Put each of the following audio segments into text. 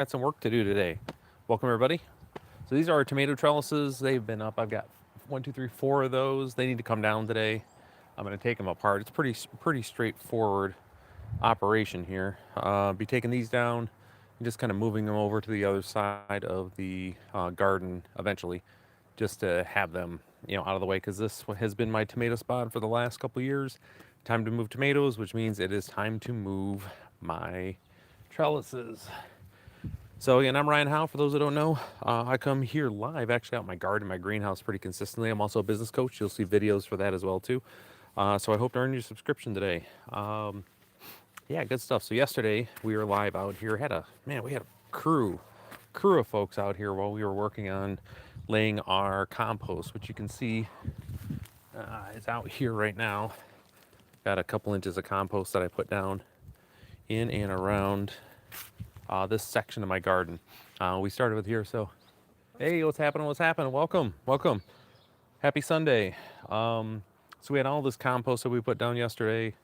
Got some work to do today. Welcome everybody. So these are our tomato trellises. They've been up. I've got one, two, three, four of those. They need to come down today. I'm going to take them apart. It's pretty straightforward operation here. Be taking these down and just kind of moving them over to the other side of the garden eventually, just to have them out of the way because this has been my tomato spot for the last couple years. Time to move tomatoes, which means it is time to move my trellises. So again, I'm Ryan Howe. For those that don't know, I come here live, actually out in my garden, my greenhouse, pretty consistently. I'm also a business coach. You'll see videos for that as well too. So I hope to earn your subscription today. Yeah, good stuff. So yesterday we were live out here. We had a crew of folks out here while we were working on laying our compost, which you can see is out here right now. Got a couple inches of compost that I put down in and around this section of my garden. We started with here, so hey, what's happening? What's happening? Welcome, welcome. Happy Sunday. So we had all this compost that we put down yesterday.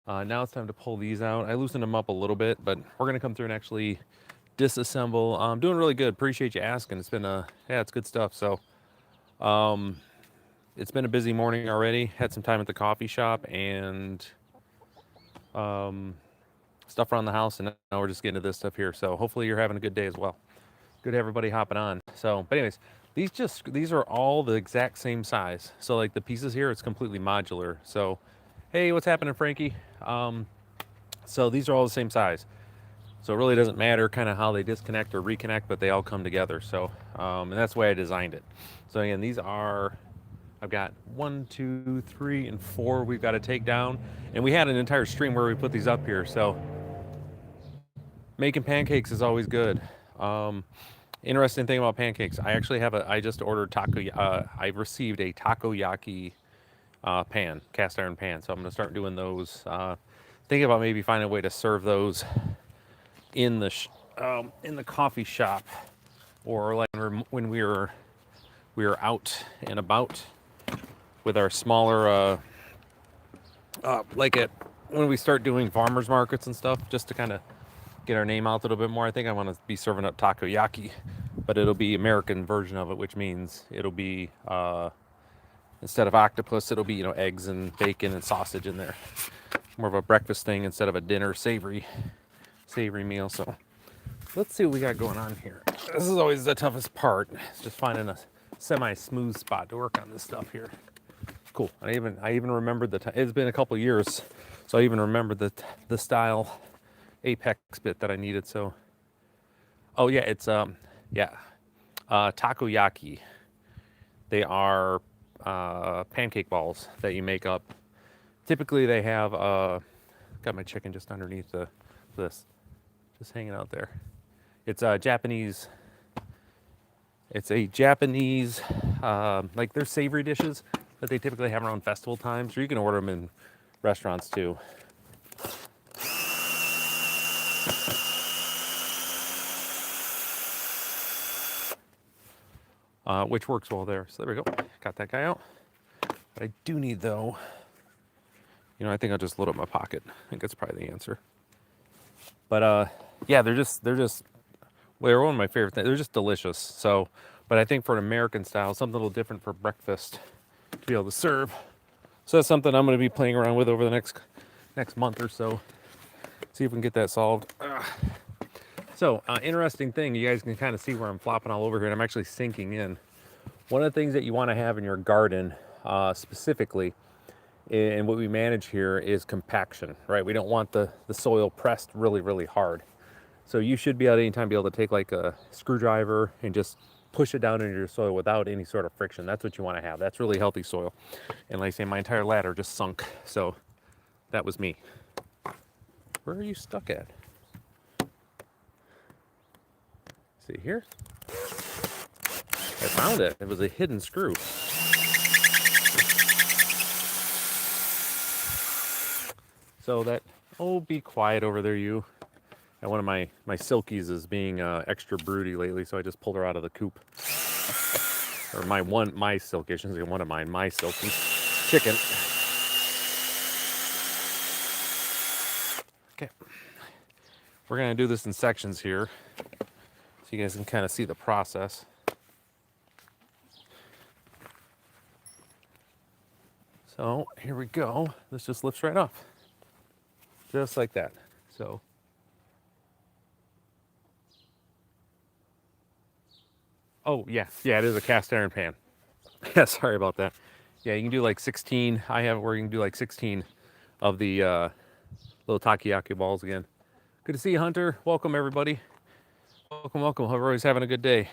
Now it's time to pull these out. I loosened them up a little bit, but we're gonna come through and actually disassemble. I'm doing really good. Appreciate you asking. It's been it's good stuff. So it's been a busy morning already. Had some time at the coffee shop and stuff around the house, and now we're just getting to this stuff here. So hopefully you're having a good day as well. Good everybody hopping on. So, but anyways, these are all the exact same size. So like the pieces here, it's completely modular. So, hey, what's happening, Frankie? So these are all the same size. So it really doesn't matter kind of how they disconnect or reconnect, but they all come together. So, and that's the way I designed it. So again, I've got 1, 2, 3, and 4 we've got to take down. And we had an entire stream where we put these up here. So making pancakes is always good. Interesting thing about pancakes, I just ordered I received a takoyaki pan, cast iron pan. So I'm gonna start doing those. Thinking about maybe finding a way to serve those in the coffee shop, or like when we were out and about with our smaller when we start doing farmers markets and stuff, just to kind of get our name out a little bit more. I think I want to be serving up takoyaki, but it'll be American version of it, which means it'll be instead of octopus, it'll be eggs and bacon and sausage in there. More of a breakfast thing instead of a dinner savory meal. So let's see what we got going on here. This is always the toughest part. It's just finding a semi-smooth spot to work on this stuff here. Cool. I even remembered the time. It's been a couple years, so I even remembered the style apex bit that I needed. So, oh yeah, it's takoyaki. They are pancake balls that you make up. Typically, they have got my chicken just underneath this, just hanging out there. It's Japanese. It's a Japanese like they're savory dishes that they typically have around festival times, or you can order them in restaurants too. Which works well there. So there we go. Got that guy out. What I do need though, I think I'll just load up my pocket. I think that's probably the answer. But yeah, they're one of my favorite things. They're just delicious. So, but I think for an American style, something a little different for breakfast to be able to serve. So that's something I'm going to be playing around with over the next month or so. See if we can get that solved. So, interesting thing, you guys can kind of see where I'm flopping all over here, and I'm actually sinking in. One of the things that you want to have in your garden, specifically, and what we manage here is compaction, right? We don't want the soil pressed really, really hard. So you should be able to anytime be able to take like a screwdriver and just push it down into your soil without any sort of friction. That's what you want to have. That's really healthy soil. And like I say, my entire ladder just sunk. So that was me. Where are you stuck at? See here? I found it. It was a hidden screw. So that, be quiet over there, you. And one of my silkies is being extra broody lately, so I just pulled her out of the coop. Or my silky, I shouldn't say one of mine, my silky chicken. Okay. We're gonna do this in sections here. you guys can kind of see the process. So here we go. This just lifts right off. Just like that. So oh yeah, it is a cast iron pan. Yeah, sorry about that. Yeah, you can do like 16. I have it where you can do like 16 of the little takoyaki balls again. Good to see you, Hunter. Welcome, everybody. Welcome. Hope everybody's having a good day.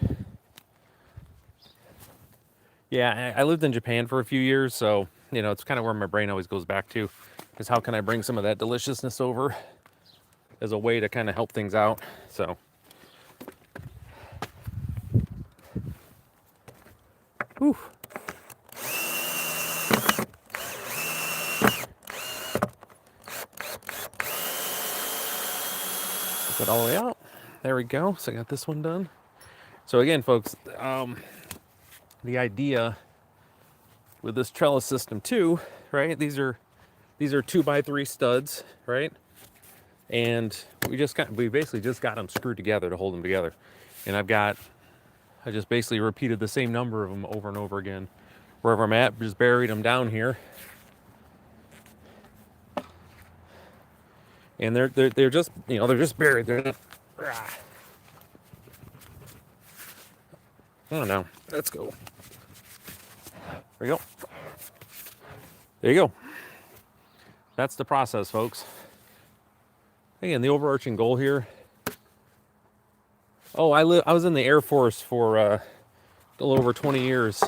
Yeah, I lived in Japan for a few years, so, you know, it's kind of where my brain always goes back to, is how can I bring some of that deliciousness over as a way to kind of help things out, so. Whew. Put it all the way out. There we go. So I got this one done. So again, folks, the idea with this trellis system too, right? These are 2x3 studs, right? And we basically just got them screwed together to hold them together. And I just basically repeated the same number of them over and over again. Wherever I'm at, just buried them down here. And they're just, you know, they're just buried. They're not, I don't know. Let's go. There we go. There you go. That's the process, folks. Again, the overarching goal here. Oh, I was in the Air Force for a little over 20 years.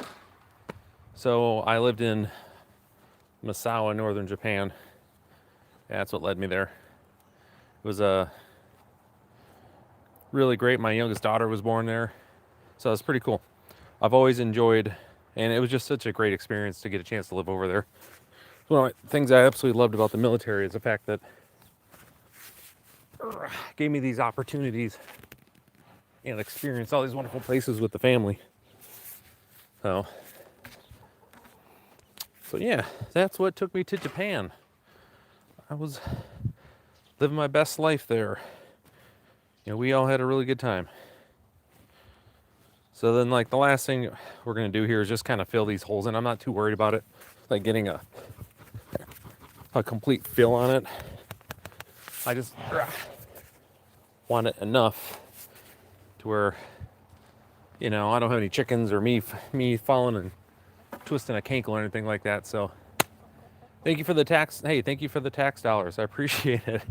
So I lived in Misawa, northern Japan. That's what led me there. It was really great. My youngest daughter was born there. So it's pretty cool. I've always enjoyed, and it was just such a great experience to get a chance to live over there. One of the things I absolutely loved about the military is the fact that it gave me these opportunities and experience all these wonderful places with the family. So yeah, that's what took me to Japan. I was living my best life there. You know, we all had a really good time. So then, like, the last thing we're gonna do here is just kind of fill these holes in. I'm not too worried about it, like getting a complete fill on it. I just want it enough to where, you know, I don't have any chickens or me falling and twisting a cankle or anything like that. So thank you for the tax. Hey, thank you for the tax dollars. I appreciate it.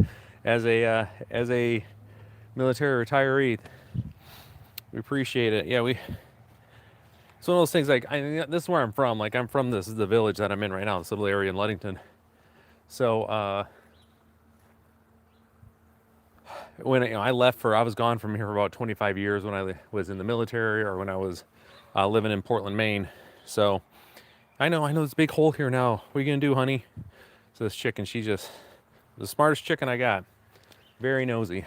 As a military retiree, we appreciate it. Yeah, it's one of those things, like, this is where I'm from. Like, this is the village that I'm in right now, this little area in Ludington. So when I was gone from here for about 25 years when I was in the military, or when I was living in Portland, Maine. So I know this big hole here now. What are you gonna do, honey? So this chicken, she's just the smartest chicken I got. Very nosy.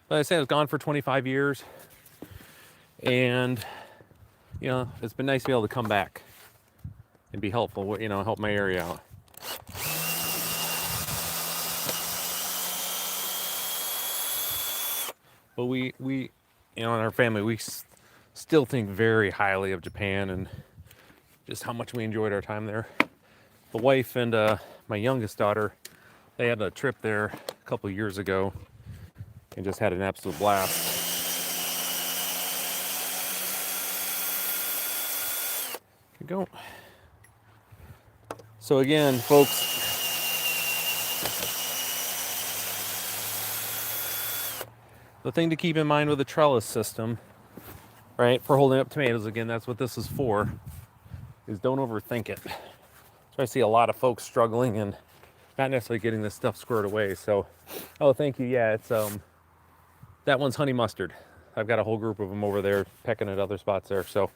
But I say I was gone for 25 years, and you know, it's been nice to be able to come back and be helpful. You know, help my area out. But we you know, in our family, we still think very highly of Japan and just how much we enjoyed our time there. The wife and my youngest daughter, they had a trip there a couple of years ago and just had an absolute blast. Here we go. So again, folks, the thing to keep in mind with the trellis system, right, for holding up tomatoes, again, that's what this is for, is don't overthink it. So I see a lot of folks struggling and not necessarily getting this stuff squared away. So, oh, thank you. Yeah, it's that one's honey mustard. I've got a whole group of them over there pecking at other spots there. So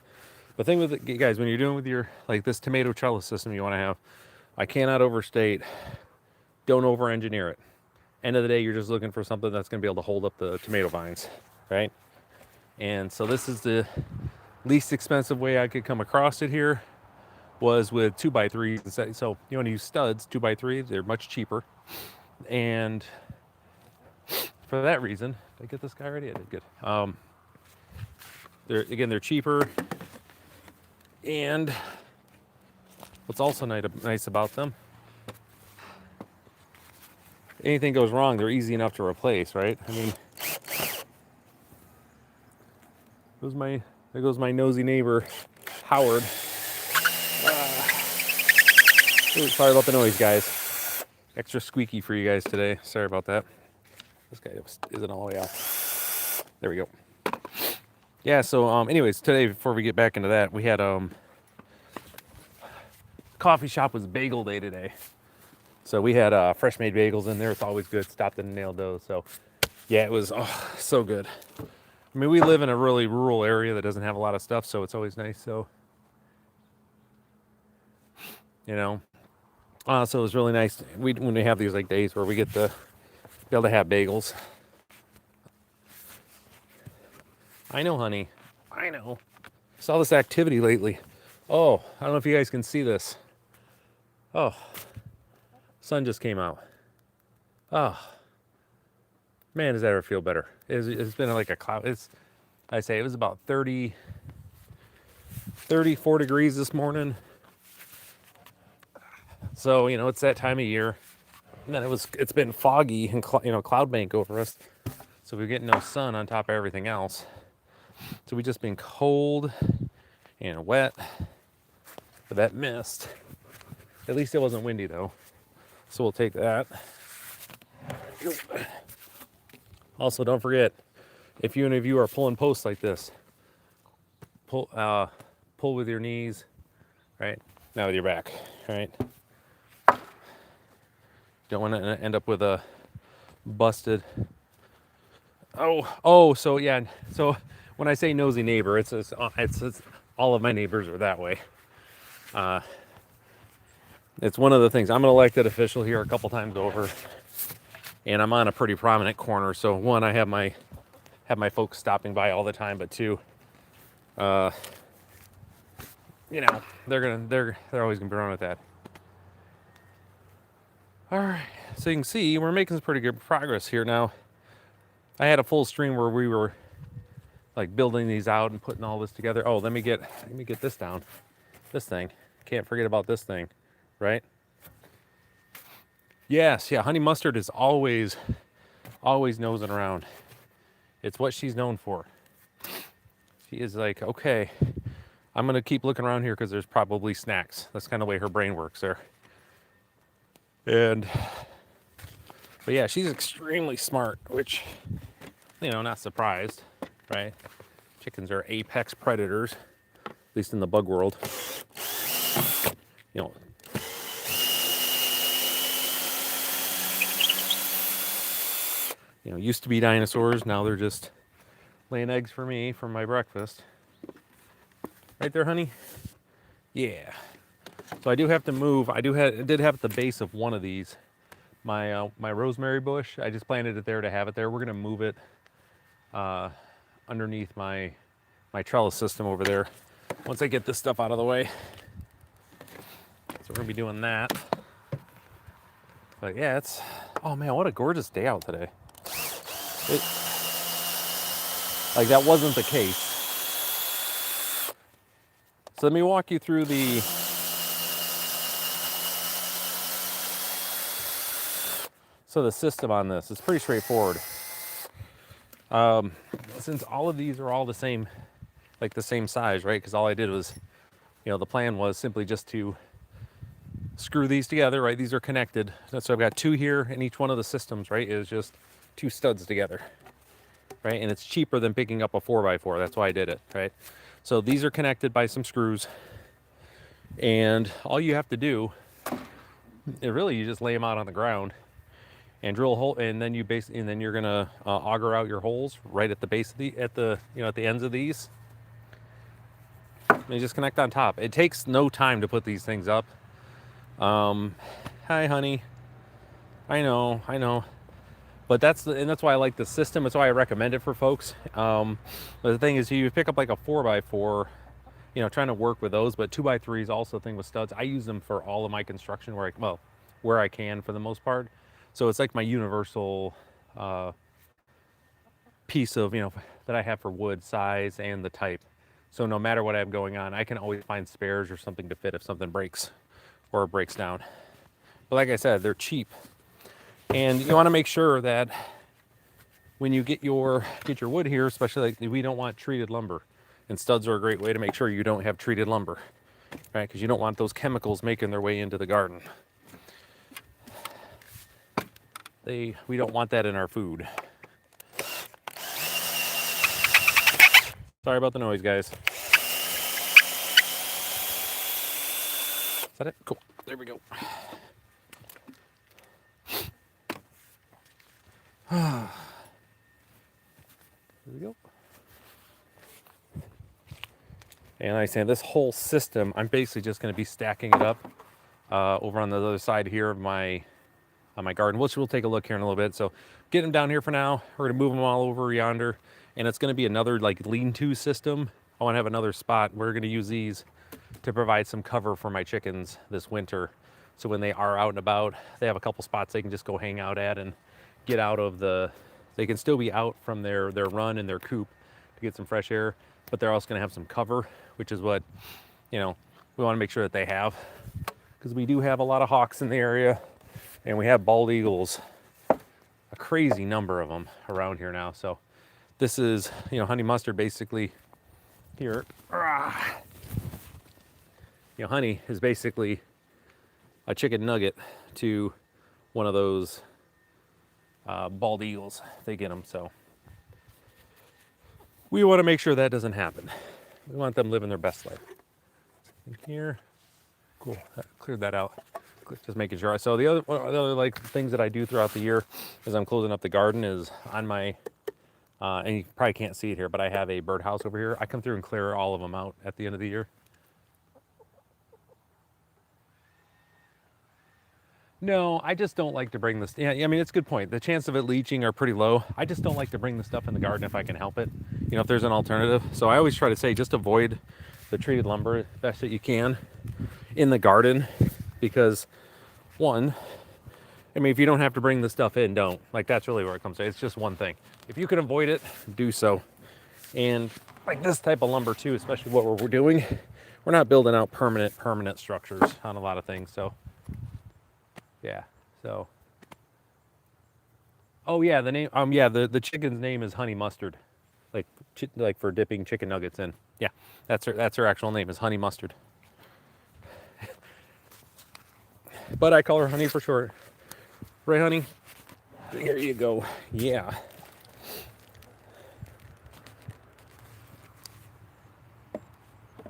the thing with it, guys, when you're doing with your, like, this tomato trellis system you want to have, I cannot overstate, don't over engineer it. End of the day, you're just looking for something that's going to be able to hold up the tomato vines, right? And so this is the least expensive way I could come across it here, was with 2x3s. So you want to use studs, 2x3, they're much cheaper. And for that reason, did I get this guy ready? I did good. They're cheaper. And what's also nice about them, anything goes wrong, they're easy enough to replace, right? I mean, there goes my nosy neighbor, Howard. Ooh, sorry about the noise, guys. Extra squeaky for you guys today. Sorry about that. This guy isn't all the way out. There we go. Yeah, so anyways, today, before we get back into that, we had coffee shop was bagel day today. So we had fresh made bagels in there. It's always good. Stopped in and nailed those. So yeah, it was so good. I mean, we live in a really rural area that doesn't have a lot of stuff, so it's always nice. So, you know, so it was really nice when we have these like days where we get to be able to have bagels. I know, honey. I know. Saw this activity lately. Oh, I don't know if you guys can see this. Oh, sun just came out. Oh, man, does that ever feel better? It's been like a cloud. I say it was about 34 degrees this morning. So, you know, it's that time of year. And then it's been foggy and, cloud bank over us. So we're getting no sun on top of everything else. So we've just been cold and wet with that mist. At least it wasn't windy though. So we'll take that. Also, don't forget, if any of you are pulling posts like this, pull with your knees, right? Now with your back, right? Don't want to end up with a busted. So yeah. So when I say nosy neighbor, it's all of my neighbors are that way. It's one of the things. I'm an elected official here a couple times over, and I'm on a pretty prominent corner. So one, I have my folks stopping by all the time, but two, they're always gonna be around with that. All right, so you can see we're making some pretty good progress here now. I had a full stream where we were like building these out and putting all this together. Oh, let me get this down. This thing. Can't forget about this thing, right? Yes, yeah, honey mustard is always nosing around. It's what she's known for. She is like, okay, I'm gonna keep looking around here because there's probably snacks. That's kind of the way her brain works there. But yeah, she's extremely smart, which, not surprised, right? Chickens are apex predators, at least in the bug world. Used to be dinosaurs. Now they're just laying eggs for me for my breakfast. Right there, honey? Yeah. So I do have to move. I did have at the base of one of these my rosemary bush. I just planted it there to have it there. We're gonna move it underneath my trellis system over there once I get this stuff out of the way. So we're gonna be doing that. But yeah, oh man, what a gorgeous day out today. Like that wasn't the case. So let me walk you through the system on this. It's pretty straightforward. Since all of these are all the same size, right? Because all I did was, the plan was simply just to screw these together, right? These are connected. So I've got two here, and each one of the systems, right, is just two studs together, right? And it's cheaper than picking up a 4x4. That's why I did it, right? So these are connected by some screws, and all you have to do, you just lay them out on the ground and drill a hole, and then you're gonna auger out your holes right at the base of at the ends of these. And you just connect on top. It takes no time to put these things up. Hi, honey. I know. But that's why I like the system. That's why I recommend it for folks. But the thing is, you pick up like a 4x4, trying to work with those. But 2x3 is also a thing with studs. I use them for all of my construction where I can for the most part. So it's like my universal piece of that I have for wood size and the type. So no matter what I have going on, I can always find spares or something to fit if something breaks or breaks down. But like I said, they're cheap. And you want to make sure that when you get your wood here, especially like we don't want treated lumber. And studs are a great way to make sure you don't have treated lumber, right? Because you don't want those chemicals making their way into the garden. We don't want that in our food. Sorry about the noise, guys. Is that it? Cool. There we go. There we go. And like I say, this whole system, I'm basically just going to be stacking it up over on the other side here of my garden, which we'll take a look here in a little bit. So get them down here for now. We're going to move them all over yonder. And it's going to be another like lean-to system. I want to have another spot. We're going to use these to provide some cover for my chickens this winter. So when they are out and about, they have a couple spots they can just go hang out at and get out of they can still be out from their run and their coop to get some fresh air, but they're also going to have some cover, which is what, we want to make sure that they have, because we do have a lot of hawks in the area and we have bald eagles, a crazy number of them around here now. So this is, honey mustard basically here. Honey is basically a chicken nugget to one of those bald eagles. They get them. So we want to make sure that doesn't happen. We want them living their best life. In here, cool. Cleared that out. Just making sure. So the other like things that I do throughout the year as I'm closing up the garden is on my and you probably can't see it here, but I have a birdhouse over here. I come through and clear all of them out at the end of the year. No, I just don't like to bring this. Yeah, I mean, it's a good point. The chance of it leaching are pretty low. I just don't like to bring the stuff in the garden if I can help it, if there's an alternative. So I always try to say just avoid the treated lumber as best that you can in the garden, because one, I mean, if you don't have to bring the stuff in, don't. Like, that's really where it comes to. It's just one thing. If you can avoid it, do so. And like this type of lumber too, especially what we're doing, we're not building out permanent structures on a lot of things. So yeah, so. Oh yeah, the name, the chicken's name is Honey Mustard. Like for dipping chicken nuggets in. Yeah, that's her actual name is Honey Mustard. But I call her Honey for short. Right, Honey? Here you go. Yeah.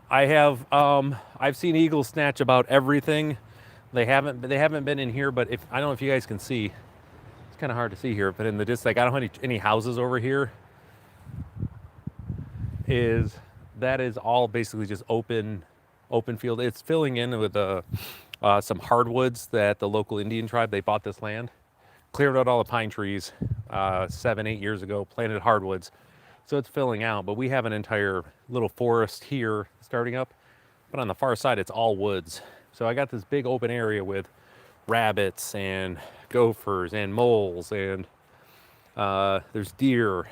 I have I've seen eagles snatch about everything. They haven't been in here, but I don't know if you guys can see. It's kind of hard to see here, but in the distance, like, I don't have any houses over here. That is all basically just open field. It's filling in with some hardwoods that the local Indian tribe, they bought this land, cleared out all the pine trees 7-8 years ago, planted hardwoods. So it's filling out, but we have an entire little forest here starting up, but on the far side, it's all woods. So I got this big open area with rabbits and gophers and moles, and there's deer.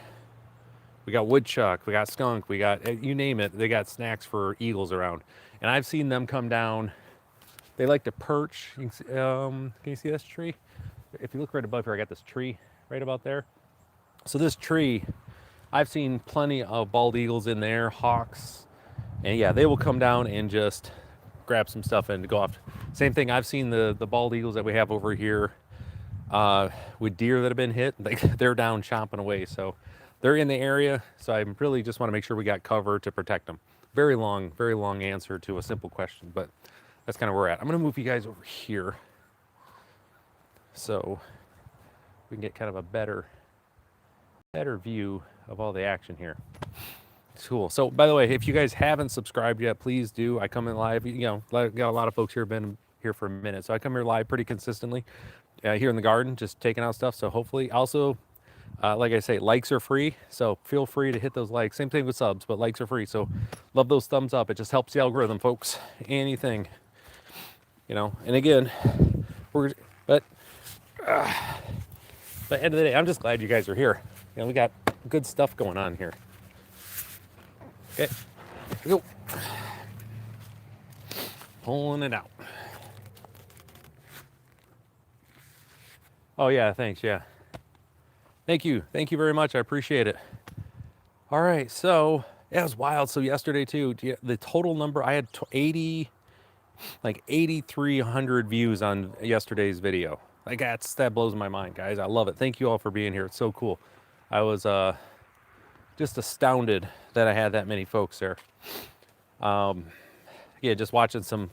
We got woodchuck, we got skunk, we got, you name it, they got snacks for eagles around. And I've seen them come down. They like to perch. You can you see this tree? If you look right above here, I got this tree right about there. So this tree, I've seen plenty of bald eagles in there, hawks, and yeah, they will come down and just grab some stuff and go off. Same thing, I've seen the bald eagles that we have over here with deer that have been hit. They're down chomping away. So they're in the area. So I really just want to make sure we got cover to protect them. Very long answer to a simple question, but that's kind of where we're at. I'm going to move you guys over here so we can get kind of a better view of all the action here. Cool. So by the way, if you guys haven't subscribed yet, please do. I come in live, got a lot of folks here been here for a minute. So I come here live pretty consistently here in the garden, just taking out stuff. So hopefully also, like I say, likes are free. So feel free to hit those likes. Same thing with subs, but likes are free. So love those thumbs up. It just helps the algorithm, folks. Anything, and again, but at the end of the day, I'm just glad you guys are here. We got good stuff going on here. Okay, here we go. Pulling it out. Oh yeah, thanks, yeah. Thank you very much, I appreciate it. All right, so yeah, it was wild. So yesterday too, the total number, I had 8,300 views on yesterday's video. Like that blows my mind, guys. I love it. Thank you all for being here. It's so cool. I was just astounded that I had that many folks there. Yeah, just watching some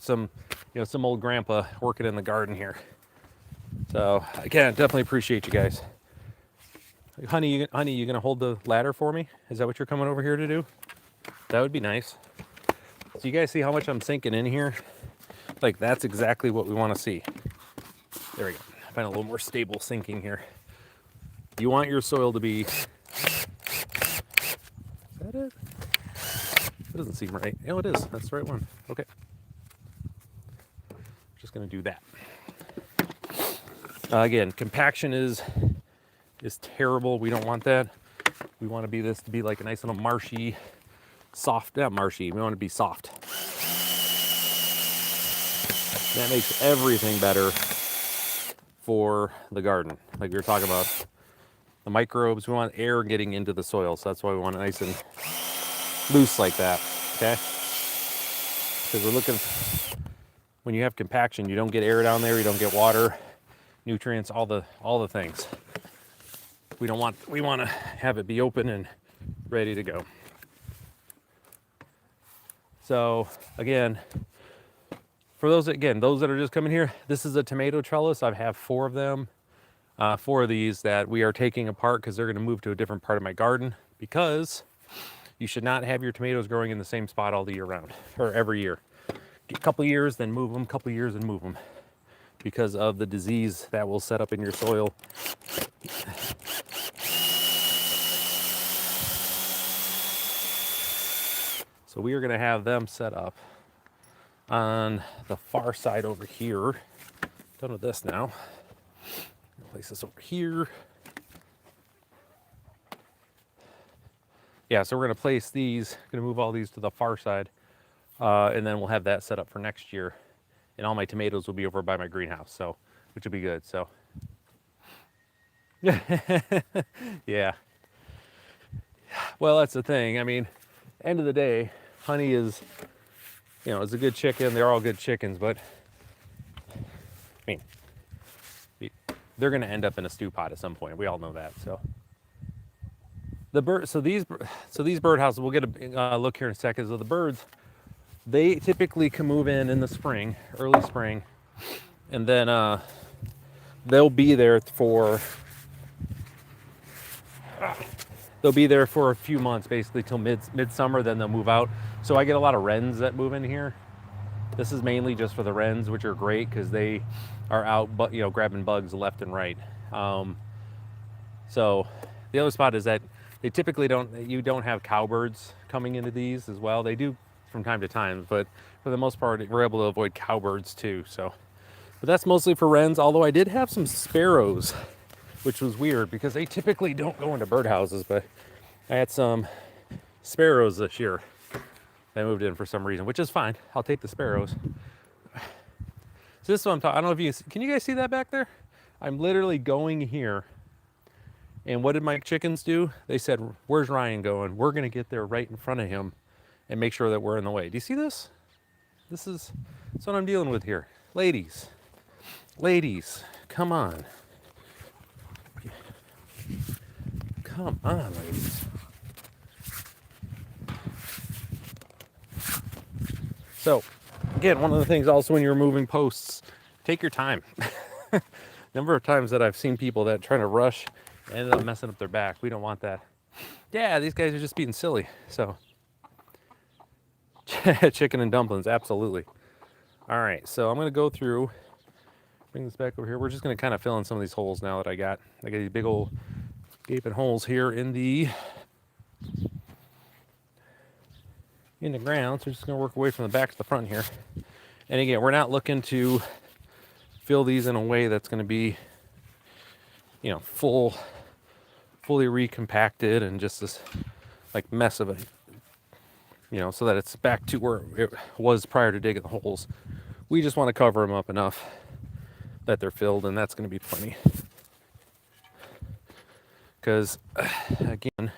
old grandpa working in the garden here. So again, definitely appreciate you guys. Honey, you gonna hold the ladder for me? Is that what you're coming over here to do? That would be nice. So you guys see how much I'm sinking in here? Like that's exactly what we want to see. There we go. Find a little more stable sinking here. You want your soil to be. Is that it? It doesn't seem right. Oh, it is. That's the right one. Okay. Just gonna do that. Again, compaction is terrible. We don't want that. We want this to be like a nice little marshy, soft, not marshy. We want it to be soft. That makes everything better for the garden. Like we were talking about the microbes, we want air getting into the soil. So that's why we want it nice and loose like that, okay? Because we're looking, when you have compaction, you don't get air down there, you don't get water, nutrients, all the things. We want to have it be open and ready to go. So again, for those that are just coming here, this is a tomato trellis. I have 4 of them, 4 of these that we are taking apart because they're going to move to a different part of my garden, because you should not have your tomatoes growing in the same spot all the year round or every year. A couple years, then move them, couple years and move them, because of the disease that will set up in your soil. So we are going to have them set up on the far side over here. Done with this now. Place this over here. Yeah, so we're going to place these, going to move all these to the far side, and then we'll have that set up for next year. And all my tomatoes will be over by my greenhouse, so which will be good. So, yeah. Well, that's the thing. I mean, end of the day, honey is, is a good chicken. They're all good chickens, but I mean, they're going to end up in a stew pot at some point. We all know that. So these birdhouses, we'll get a look here in a second. So the birds, they typically can move in the spring, early spring, and then they'll be there for a few months, basically till midsummer. Then they'll move out. So I get a lot of wrens that move in here. This is mainly just for the wrens, which are great because they are out, but grabbing bugs left and right. So the other spot is that they typically you don't have cowbirds coming into these as well. They do from time to time, but for the most part, we're able to avoid cowbirds too. So, but that's mostly for wrens. Although I did have some sparrows, which was weird because they typically don't go into birdhouses, but I had some sparrows this year. They moved in for some reason, which is fine. I'll take the sparrows. So this is what I'm talking. I don't know if can you guys see that back there? I'm literally going here. And what did my chickens do? They said, "Where's Ryan going? We're going to get there right in front of him and make sure that we're in the way." Do you see this? That's what I'm dealing with here. Ladies, come on. Come on, ladies. So, again, one of the things also when you're moving posts, take your time. Number of times that I've seen people that trying to rush ended up messing up their back. We don't want that. Yeah, these guys are just being silly. So, chicken and dumplings, absolutely. All right, so I'm going to go through, bring this back over here. We're just going to kind of fill in some of these holes now that I got. I got these big old gaping holes here in the ground. So we're just going to work away from the back to the front here. And again, we're not looking to fill these in a way that's going to be, fully recompacted and just this like mess of you know, so that it's back to where it was prior to digging the holes. We just want to cover them up enough that they're filled, and that's going to be plenty. Because, again,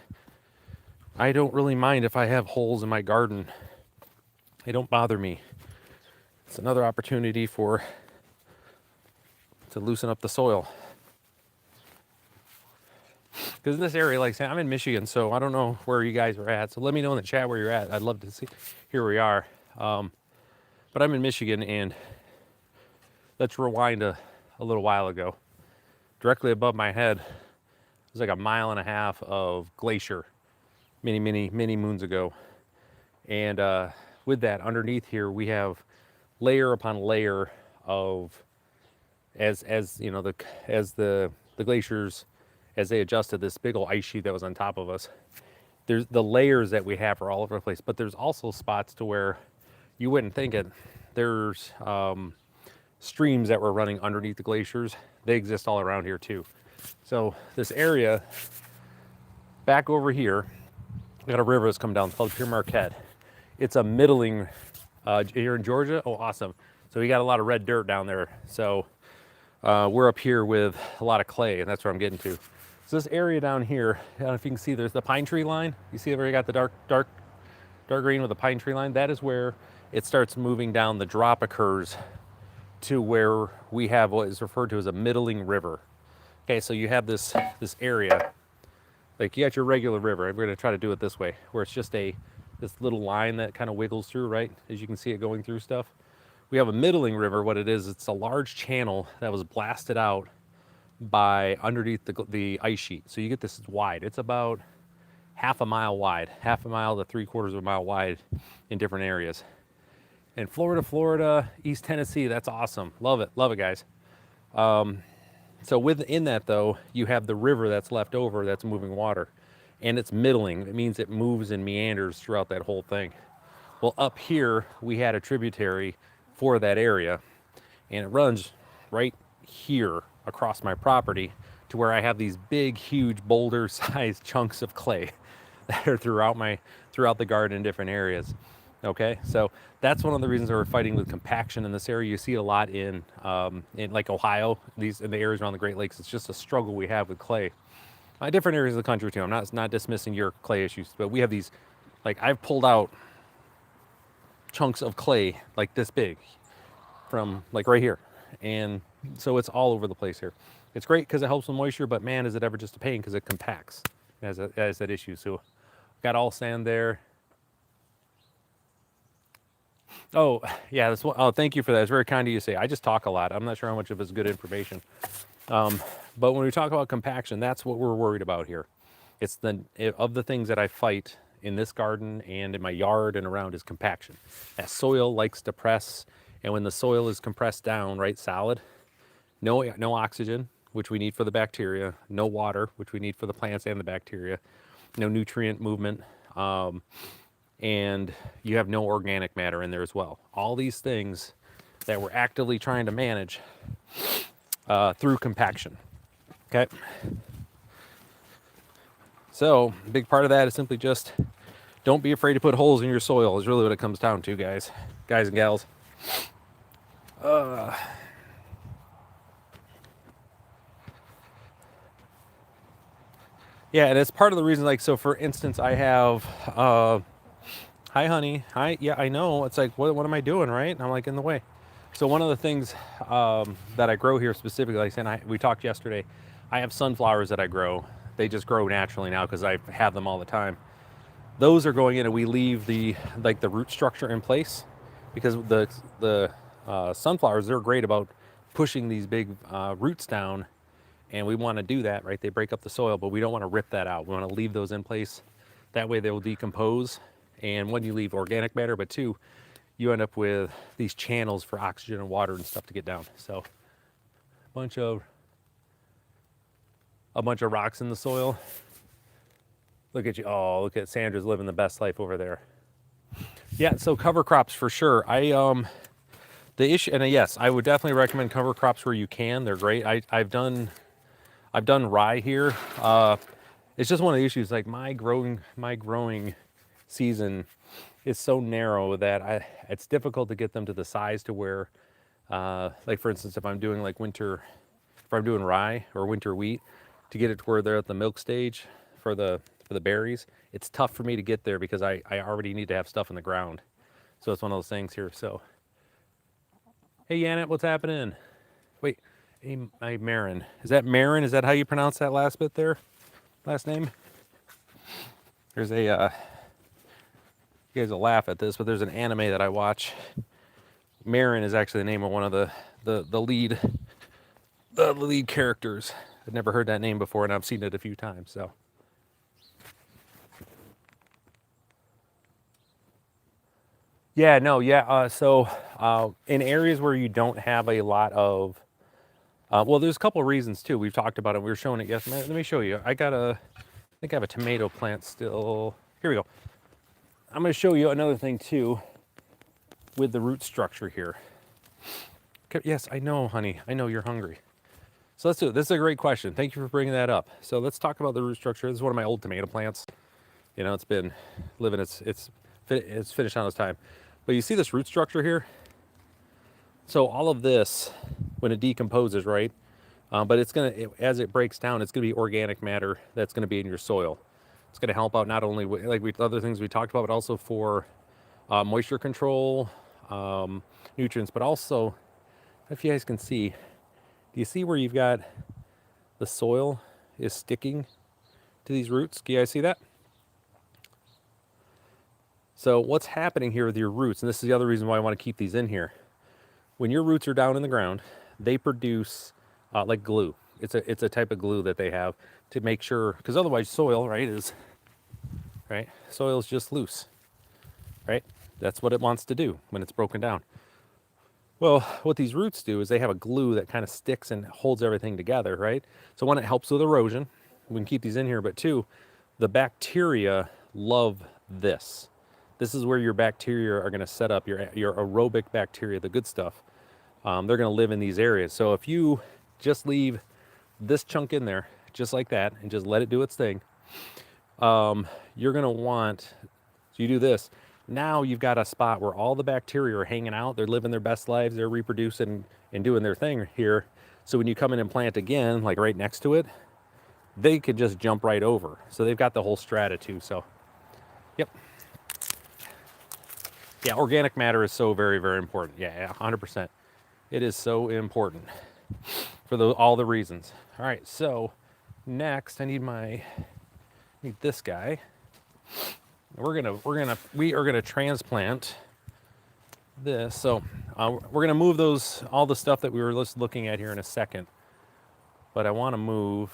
I don't really mind if I have holes in my garden. They don't bother me. It's another opportunity to loosen up the soil. Because in this area, like I said, I'm in Michigan, so I don't know where you guys are at. So let me know in the chat where you're at. I'd love to hear where you are. But I'm in Michigan, and let's rewind a little while ago. Directly above my head was like 1.5 miles of glacier many moons ago. And with that, underneath here, we have layer upon layer of, as you know, the glaciers, as they adjusted this big old ice sheet that was on top of us, there's the layers that we have are all over the place. But there's also spots to where you wouldn't think it. There's streams that were running underneath the glaciers. They exist all around here too. So this area back over here, we got a river that's come down. It's called Pure Marquette. It's a middling. You're in Georgia? Oh, awesome. So we got a lot of red dirt down there. So we're up here with a lot of clay, and that's where I'm getting to. So this area down here, I don't know if you can see, there's the pine tree line. You see where you got the dark green with the pine tree line? That is where it starts moving down. The drop occurs to where we have what is referred to as a middling river. Okay, so you have this area, like you got your regular river. We're gonna try to do it this way, where it's just this little line that kind of wiggles through, right? As you can see it going through stuff. We have a middling river. What it is, it's a large channel that was blasted out by underneath the ice sheet. So you get this wide. It's about 1/2 mile wide, 1/2 mile to 3/4 of a mile wide in different areas. And Florida, East Tennessee, that's awesome. Love it, guys. So within that though, you have the river that's left over that's moving water, and it's middling. It means it moves and meanders throughout that whole thing. Well, up here, we had a tributary for that area, and it runs right here across my property to where I have these big, huge boulder-sized chunks of clay that are throughout the garden in different areas. Okay, so that's one of the reasons that we're fighting with compaction in this area. You see it a lot in like Ohio, in the areas around the Great Lakes. It's just a struggle we have with clay. Different areas of the country too. I'm not dismissing your clay issues, but we have these, like I've pulled out chunks of clay like this big from like right here, and so it's all over the place here. It's great because it helps with moisture, but man, is it ever just a pain because it compacts. It has that issue. So got all sand there. Oh yeah, this one. Oh, thank you for that. It's very kind of you to say. I just talk a lot. I'm not sure how much of it's good information. But when we talk about compaction, that's what we're worried about here. It's of the things that I fight in this garden and in my yard and around is compaction. That soil likes to press, and when the soil is compressed down, right, solid, no oxygen, which we need for the bacteria, no water, which we need for the plants and the bacteria, no nutrient movement, and you have no organic matter in there as well. All these things that we're actively trying to manage through compaction. Okay. So a big part of that is simply just don't be afraid to put holes in your soil is really what it comes down to, guys and gals. Yeah, and it's part of the reason, like, so for instance, I have, hi honey, hi, yeah, I know, it's like, what am I doing, right? And I'm like in the way. So one of the things that I grow here specifically, like I said, we talked yesterday, I have sunflowers that I grow. They just grow naturally now because I have them all the time. Those are going in, and we leave the root structure in place because the sunflowers, they're great about pushing these big roots down, and we want to do that, right? They break up the soil, but we don't want to rip that out. We want to leave those in place. That way they will decompose, and one, you leave organic matter, but two, you end up with these channels for oxygen and water and stuff to get down. So a bunch of rocks in the soil. Look at you. Oh, look at Sandra's living the best life over there. Yeah, so cover crops for sure. The issue, and yes, I would definitely recommend cover crops where you can. They're great. I've done rye here. It's just one of the issues, like my growing season is so narrow that it's difficult to get them to the size to where, like for instance, if I'm doing like if I'm doing rye or winter wheat, to get it to where they're at the milk stage for the berries, it's tough for me to get there because I already need to have stuff in the ground. So it's one of those things here. So, hey Janet, what's happening? Wait, hey Marin. Is that Marin? Is that how you pronounce that last bit there? Last name? There's a, you guys will laugh at this, but there's an anime that I watch. Marin is actually the name of one of the lead characters. I'd never heard that name before, and I've seen it a few times. So, yeah, no, yeah. In areas where you don't have a lot of, well, there's a couple of reasons too. We've talked about it. We were showing it yesterday. Let me show you. I think I have a tomato plant still. Here we go. I'm going to show you another thing too with the root structure here. Okay, yes, I know, honey. I know you're hungry. So let's do it. This is a great question. Thank you for bringing that up. So let's talk about the root structure. This is one of my old tomato plants. You know, it's been living it's finished on its time. But you see this root structure here? So all of this, when it decomposes, right? But as it breaks down, it's gonna be organic matter that's gonna be in your soil. It's gonna help out not only with, like other things we talked about, but also for moisture control, nutrients, but also, if you guys can see, do you see where you've got the soil is sticking to these roots? Do you guys see that? So what's happening here with your roots, and this is the other reason why I want to keep these in here. When your roots are down in the ground, they produce like glue. It's a type of glue that they have to make sure, because otherwise soil, right, soil is just loose, right? That's what it wants to do when it's broken down. Well, what these roots do is they have a glue that kind of sticks and holds everything together, right? So one, it helps with erosion. We can keep these in here, but two, the bacteria love this. This is where your bacteria are going to set up, your aerobic bacteria, the good stuff. They're going to live in these areas. So if you just leave this chunk in there, just like that, and just let it do its thing, you're going to want, so you do this, now you've got a spot where all the bacteria are hanging out, they're living their best lives, they're reproducing and doing their thing here. So when you come in and plant again, like right next to it, they could just jump right over. So they've got the whole strata too. So, yep. Yeah, organic matter is so very, very important. Yeah, 100%. It is so important for all the reasons. All right, so next I need this guy. We are gonna transplant this. So we're gonna move all the stuff that we were just looking at here in a second. But I want to move.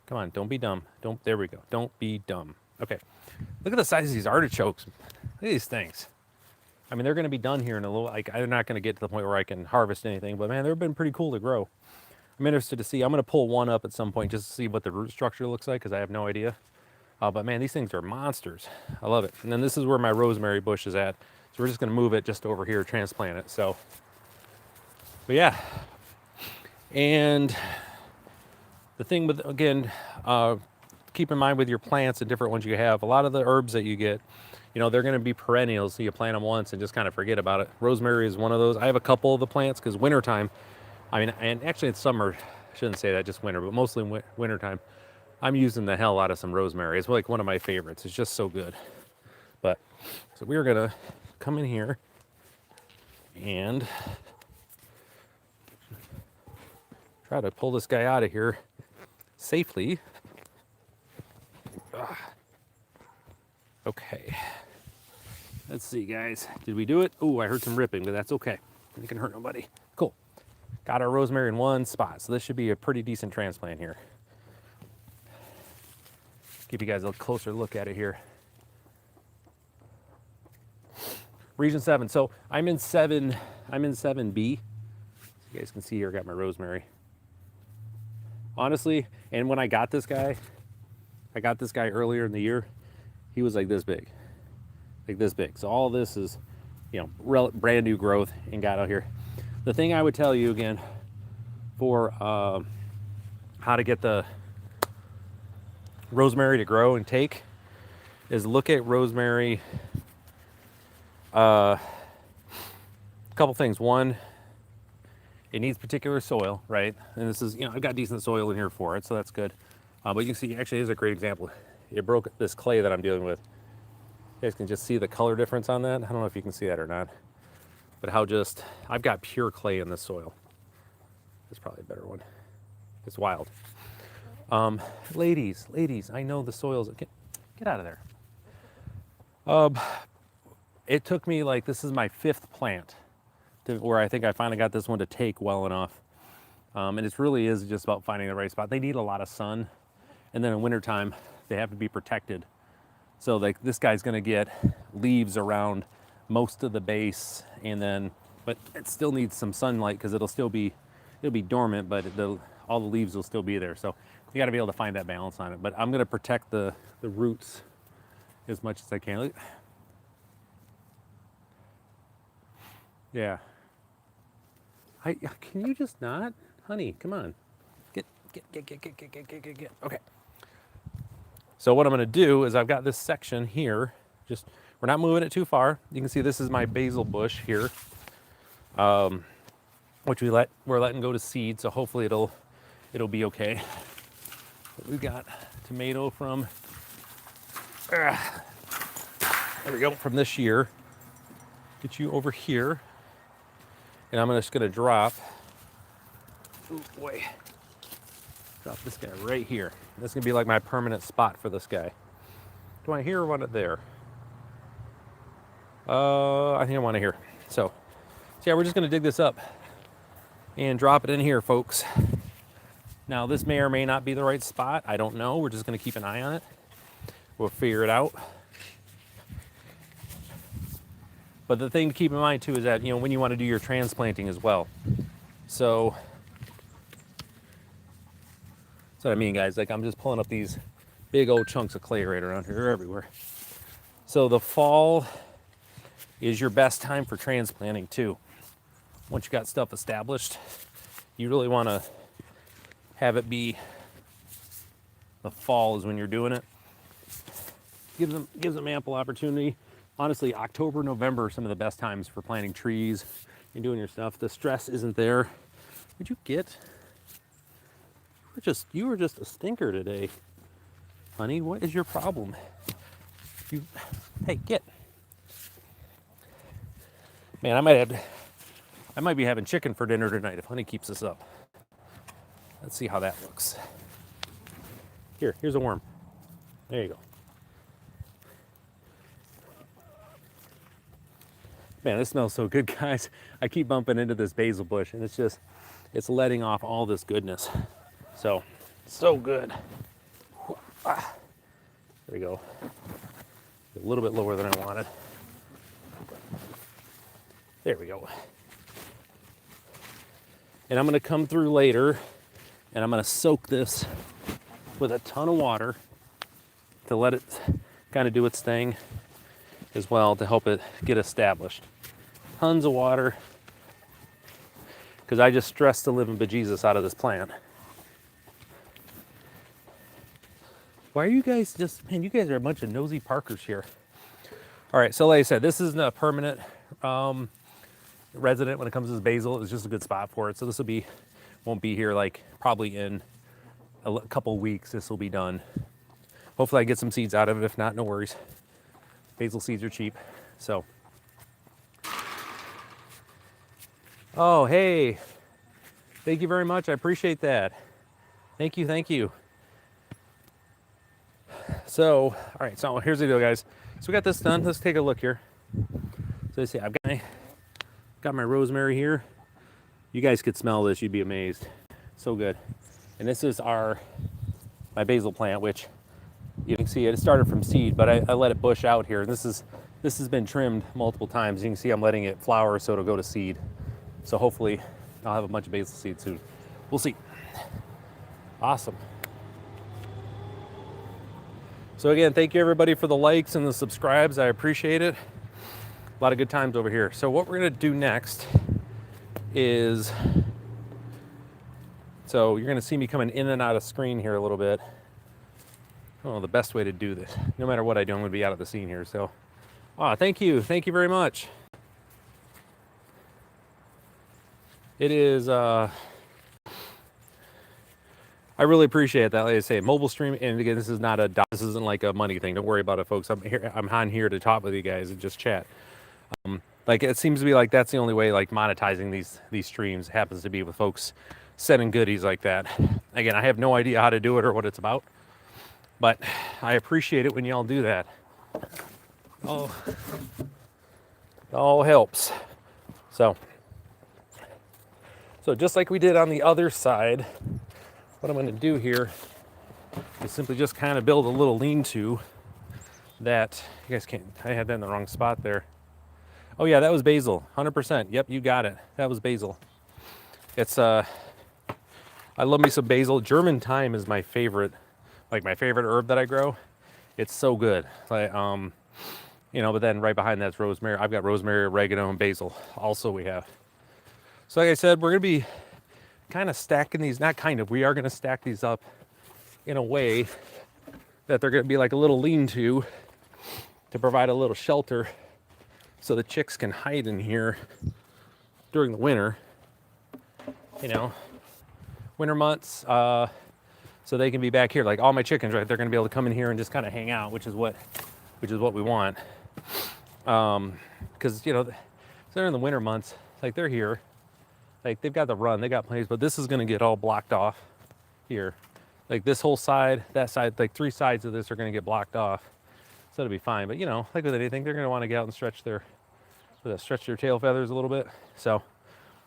Come on, don't be dumb. There we go. Don't be dumb. Okay. Look at the size of these artichokes. Look at these things. I mean, they're going to be done here in a little, like, I'm not going to get to the point where I can harvest anything, but man, they've been pretty cool to grow. I'm interested to see. I'm going to pull one up at some point just to see what the root structure looks like, because I have no idea. But man, these things are monsters. I love it. And then this is where my rosemary bush is at. So we're just going to move it just over here, transplant it. So, but yeah. And the thing with, again, keep in mind with your plants and different ones you have, a lot of the herbs that you get, you know, they're going to be perennials. So you plant them once and just kind of forget about it. Rosemary is one of those. I have a couple of the plants because wintertime, I mean, and actually it's summer, I shouldn't say that, just winter, but mostly wintertime, I'm using the hell out of some rosemary. It's like one of my favorites. It's just so good. But, so we're going to come in here and try to pull this guy out of here safely. Okay. Let's see, guys. Did we do it? Oh, I heard some ripping, but that's okay. It can hurt nobody. Cool. Got our rosemary in one spot, so this should be a pretty decent transplant here. Give you guys a closer look at it here. Region 7. So I'm in 7B. So you guys can see here, I got my rosemary. Honestly, and when I got this guy earlier in the year, he was like this big. Like this big. So all this is, you know, brand new growth and got out here. The thing I would tell you again for how to get the rosemary to grow and take is look at rosemary. A couple things. One, it needs particular soil, right? And this is, I've got decent soil in here for it, so that's good. But you can see, actually, here's a great example. It broke this clay that I'm dealing with. You guys can just see the color difference on that. I don't know if you can see that or not, but I've got pure clay in this soil. It's probably a better one. It's wild. Ladies, I know the soil's, get out of there. It took me this is my 5th plant where I think I finally got this one to take well enough. And it really is just about finding the right spot. They need a lot of sun. And then in wintertime, they have to be protected. So this guy's gonna get leaves around most of the base, but it still needs some sunlight because it'll be dormant, but all the leaves will still be there. So you gotta be able to find that balance on it. But I'm gonna protect the roots as much as I can. Yeah. Can you just not? Honey, come on. Get. Okay. So what I'm going to do is I've got this section here. We're not moving it too far. You can see this is my basil bush here, which we're letting go to seed. So hopefully it'll be okay. But we've got tomato from, there we go, from this year. Get you over here. And I'm just going to drop this guy right here. This is going to be like my permanent spot for this guy. Do I want it here or want it there? I think I want it here. So yeah, we're just going to dig this up and drop it in here, folks. Now, this may or may not be the right spot. I don't know. We're just going to keep an eye on it. We'll figure it out. But the thing to keep in mind too is that, when you want to do your transplanting as well. So that's what I mean, guys. I'm just pulling up these big old chunks of clay right around here. They're everywhere. So the fall is your best time for transplanting too. Once you got stuff established, you really want to have it be the fall is when you're doing it. Gives them ample opportunity. Honestly, October, November are some of the best times for planting trees and doing your stuff. The stress isn't there. Would you get? You were just a stinker today, honey. What is your problem? Hey, get. Man, I might be having chicken for dinner tonight if honey keeps us up. Let's see how that looks. Here's a worm. There you go. Man, this smells so good, guys. I keep bumping into this basil bush, and it's letting off all this goodness. So good. There we go. A little bit lower than I wanted. There we go. And I'm going to come through later, and I'm going to soak this with a ton of water to let it kind of do its thing as well, to help it get established. Tons of water, because I just stressed the living bejesus out of this plant. Why are you guys you guys are a bunch of nosy Parkers here. All right, so like I said, this isn't a permanent resident when it comes to this basil. It was just a good spot for it. So this won't be here probably in a couple weeks. This will be done. Hopefully I get some seeds out of it. If not, no worries. Basil seeds are cheap. So, oh, hey, thank you very much. I appreciate that. Thank you. So, all right, so here's the deal, guys. So we got this done. Let's take a look here. So you see, I've got my rosemary here. You guys could smell this. You'd be amazed. So good. And this is my basil plant, which you can see it started from seed, but I let it bush out here. And this has been trimmed multiple times. You can see I'm letting it flower so it'll go to seed. So hopefully I'll have a bunch of basil seeds soon. We'll see. Awesome. So again, thank you everybody for the likes and the subscribes. I appreciate it. A lot of good times over here. So what we're gonna do next is, so you're gonna see me coming in and out of screen here a little bit. well, the best way to do this. No matter what I do, I'm going to be out of the scene here. So, thank you very much. It is. I really appreciate that. Like I say, mobile stream, and again, this isn't like a money thing. Don't worry about it, folks. I'm on here to talk with you guys and just chat. Like it seems to be like that's the only way like monetizing these streams happens to be with folks sending goodies like that. Again, I have no idea how to do it or what it's about, but I appreciate it when y'all do that. Oh, it all helps. So just like we did on the other side, what I'm going to do here is simply just kind of build a little lean-to that you guys can't. I had that in the wrong spot there. Oh yeah, that was basil, 100%. Yep, you got it. That was basil. It's I love me some basil. German thyme is my favorite, like my favorite herb that I grow. It's so good. Like you know, but then right behind that's rosemary. I've got rosemary, oregano, and basil. Also we have. So like I said, we're gonna be kind of stacking these. Not kind of. We are gonna stack these up in a way that they're gonna be like a little lean-to to provide a little shelter, so the chicks can hide in here during the winter. You know, winter months, so they can be back here. Like all my chickens, right? They're going to be able to come in here and just kind of hang out, which is what we want. Because you know, they're in the winter months. Like they're here, like they've got the run, they got places, but this is going to get all blocked off here. Like this whole side, that side, like 3 sides of this are going to get blocked off. So it'll be fine. But you know, like with anything, they're going to want to get out and stretch their tail feathers a little bit. So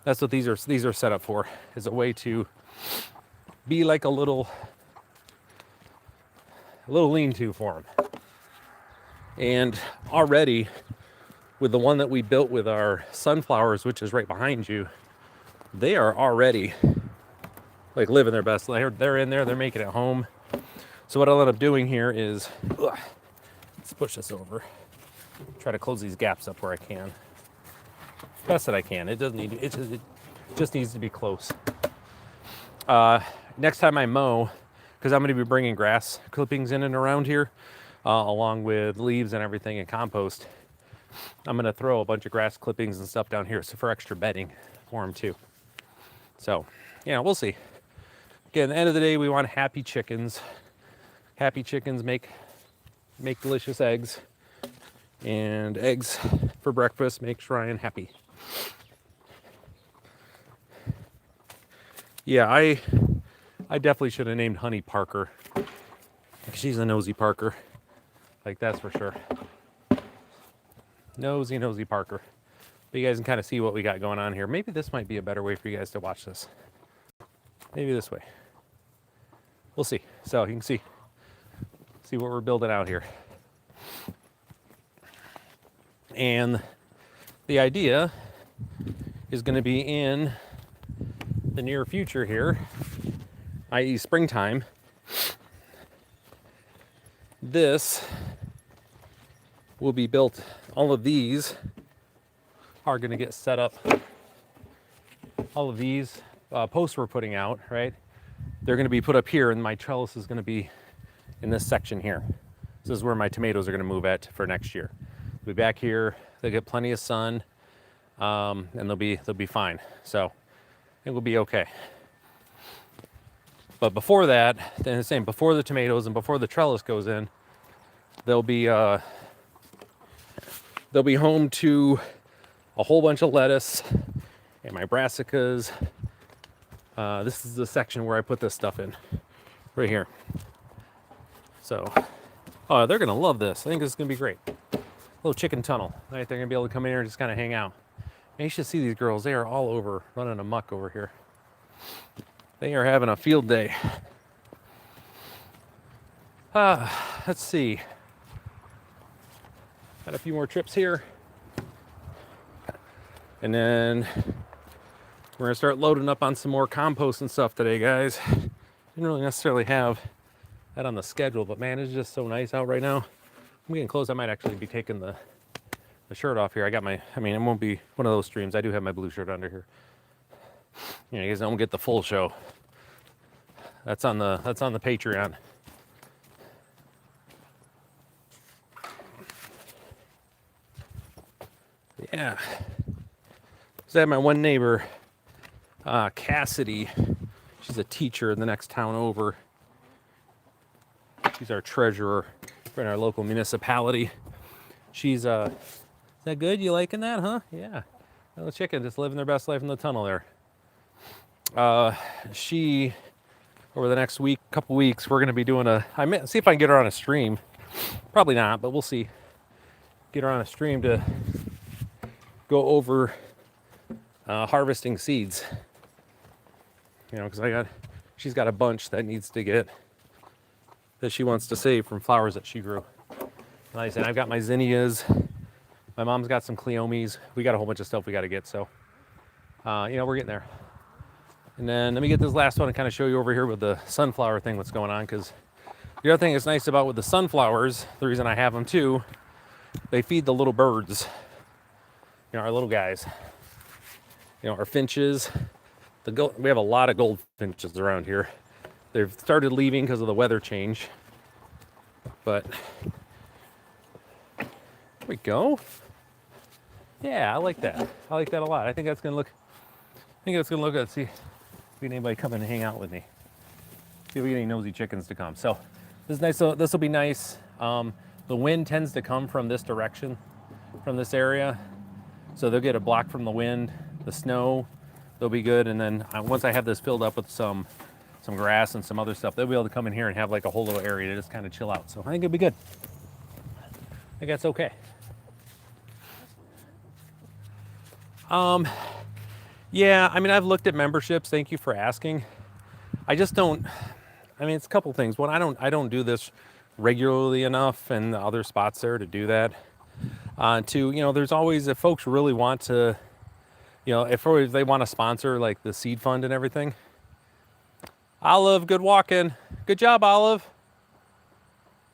that's what these are set up for, is a way to be like a little lean-to for them. And already with the one that we built with our sunflowers, which is right behind you, they are already like living their best. They're in there, they're making it home. So what I'll end up doing here is, let's push this over. Try to close these gaps up where I can. Best that I can. It just needs to be close. Next time I mow, because I'm going to be bringing grass clippings in and around here, along with leaves and everything and compost, I'm going to throw a bunch of grass clippings and stuff down here, so for extra bedding for them too. So, yeah, we'll see. Again, at the end of the day, we want happy chickens. Happy chickens make delicious eggs, and eggs for breakfast makes Ryan happy. Yeah, I definitely should have named Honey Parker. She's a nosy Parker. Like, that's for sure. Nosy Parker. But you guys can kind of see what we got going on here. Maybe this might be a better way for you guys to watch this. Maybe this way. We'll see. So you can see what we're building out here. And the idea is going to be in the near future here, i.e. springtime. This will be built. All of these are going to get set up. All of these posts we're putting out, right? They're going to be put up here, and my trellis is going to be in this section here. This is where my tomatoes are going to move at for next year. They'll be back here. They'll get plenty of sun, and they'll be fine. So it will be okay. But before that, then the same, before the tomatoes and before the trellis goes in, they'll be home to a whole bunch of lettuce and my brassicas. This is the section where I put this stuff in, right here. So, they're gonna love this. I think this is gonna be great. Little chicken tunnel, right? They're gonna be able to come in here and just kind of hang out. And you should see these girls. They are all over, running amok over here. They are having a field day. Let's see. Got a few more trips here. And then we're gonna start loading up on some more compost and stuff today, guys. Didn't really necessarily have that on the schedule, but man, it's just so nice out right now. I'm getting close. I might actually be taking the shirt off here. It won't be one of those streams. I do have my blue shirt under here. You guys don't get the full show. That's on the Patreon. Yeah. So I have my one neighbor, Cassidy. She's a teacher in the next town over. She's our treasurer in our local municipality. She's is that good? You liking that, huh? Yeah. Little chicken just living their best life in the tunnel there. She over the next couple weeks, we're gonna be doing see if I can get her on a stream. Probably not, but we'll see. Get her on a stream to go over harvesting seeds. You know, because she's got a bunch that she wants to save from flowers that she grew. Like I said, I've got my zinnias. My mom's got some cleomes. We got a whole bunch of stuff we got to get. So, you know, we're getting there. And then let me get this last one and kind of show you over here with the sunflower thing, what's going on. Because the other thing that's nice about with the sunflowers, the reason I have them too, they feed the little birds. You know, our little guys. You know, our finches. We have a lot of goldfinches around here. They've started leaving because of the weather change. But there we go. Yeah, I like that. I like that a lot. I think that's gonna look good. See if we get anybody come and hang out with me. See if we get any nosy chickens to come. So this is nice. So this will be nice. The wind tends to come from this direction, from this area. So they'll get a block from the wind, the snow, they'll be good. And then once I have this filled up with some grass and some other stuff, they'll be able to come in here and have like a whole little area to just kind of chill out. So I think it'll be good. I think that's okay. Yeah, I mean, I've looked at memberships. Thank you for asking. I just don't, I mean, it's a couple things. One, I don't do this regularly enough and the other spots there to do that. Two, you know, there's always, if folks really want to, you know, if they want to sponsor like the seed fund and everything. Olive, good walking. Good job, Olive.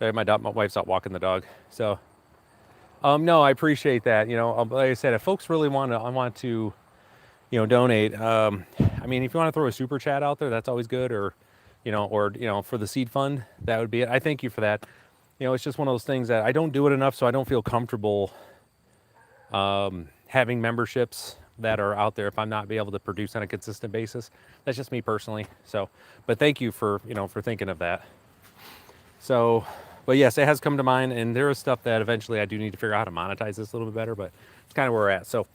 Okay, my wife's out walking the dog. So, no, I appreciate that. You know, like I said, if folks really want to, you know, donate. I mean, if you want to throw a super chat out there, that's always good. Or for the seed fund, that would be it. I thank you for that. You know, it's just one of those things that I don't do it enough, so I don't feel comfortable having memberships that are out there if I'm not be able to produce on a consistent basis. That's just me personally. So, but thank you for thinking of that. So, but yes, it has come to mind, and there is stuff that eventually I do need to figure out how to monetize this a little bit better, but it's kind of where we're at. So,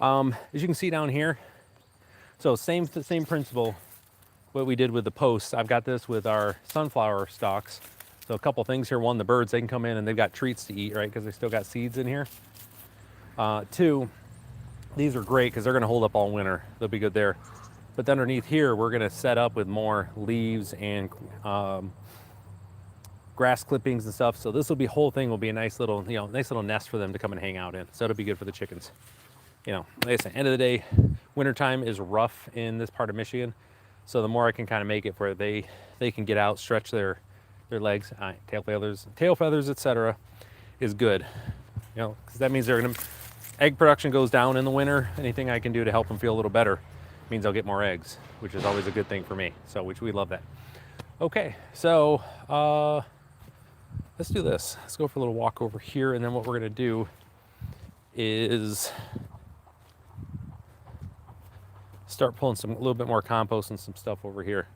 as you can see down here, so same principle, what we did with the posts. I've got this with our sunflower stalks. So a couple things here. One, the birds, they can come in and they've got treats to eat, right? Because they still got seeds in here. Two, these are great because they're going to hold up all winter. They'll be good there. But underneath here, we're going to set up with more leaves and grass clippings and stuff. So this whole thing will be a nice little nest for them to come and hang out in. So it'll be good for the chickens. You know, like I said, end of the day, wintertime is rough in this part of Michigan. So the more I can kind of make it where they can get out, stretch their legs, tail feathers, etc., is good. You know, because that means egg production goes down in the winter. Anything I can do to help them feel a little better means I'll get more eggs, which is always a good thing for me. So, which we love that. Okay, so let's do this. Let's go for a little walk over here, and then what we're gonna do is start pulling a little bit more compost and some stuff over here.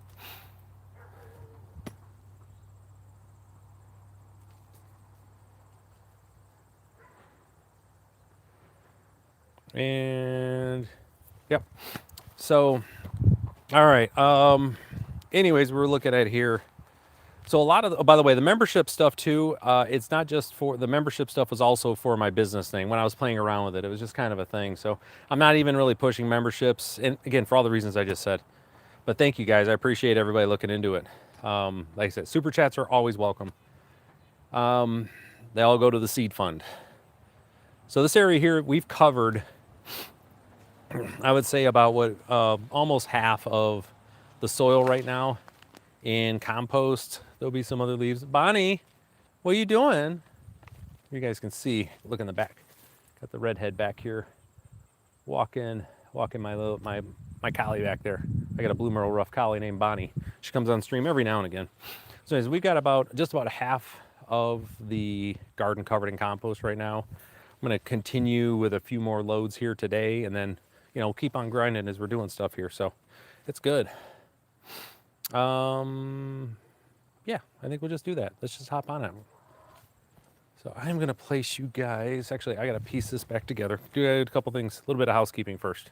And yep. So, all right. Anyways, we're looking at here. So a lot of, by the way, the membership stuff too, it's not just for, the membership stuff was also for my business thing. When I was playing around with it, it was just kind of a thing. So I'm not even really pushing memberships. And again, for all the reasons I just said. But thank you guys. I appreciate everybody looking into it. Like I said, super chats are always welcome. They all go to the seed fund. So this area here, we've covered, I would say about almost half of the soil right now in compost. There'll be some other leaves. Bonnie, what are you doing? You guys can see, look in the back. Got the redhead back here. Walking my collie back there. I got a blue merle rough collie named Bonnie. She comes on stream every now and again. So anyways, we've got just about half of the garden covered in compost right now. I'm going to continue with a few more loads here today, and then, you know, keep on grinding as we're doing stuff here. So it's good. Yeah, I think we'll just do that. Let's just hop on it. So I'm going to place you guys. Actually, I got to piece this back together. Do a couple things, a little bit of housekeeping first.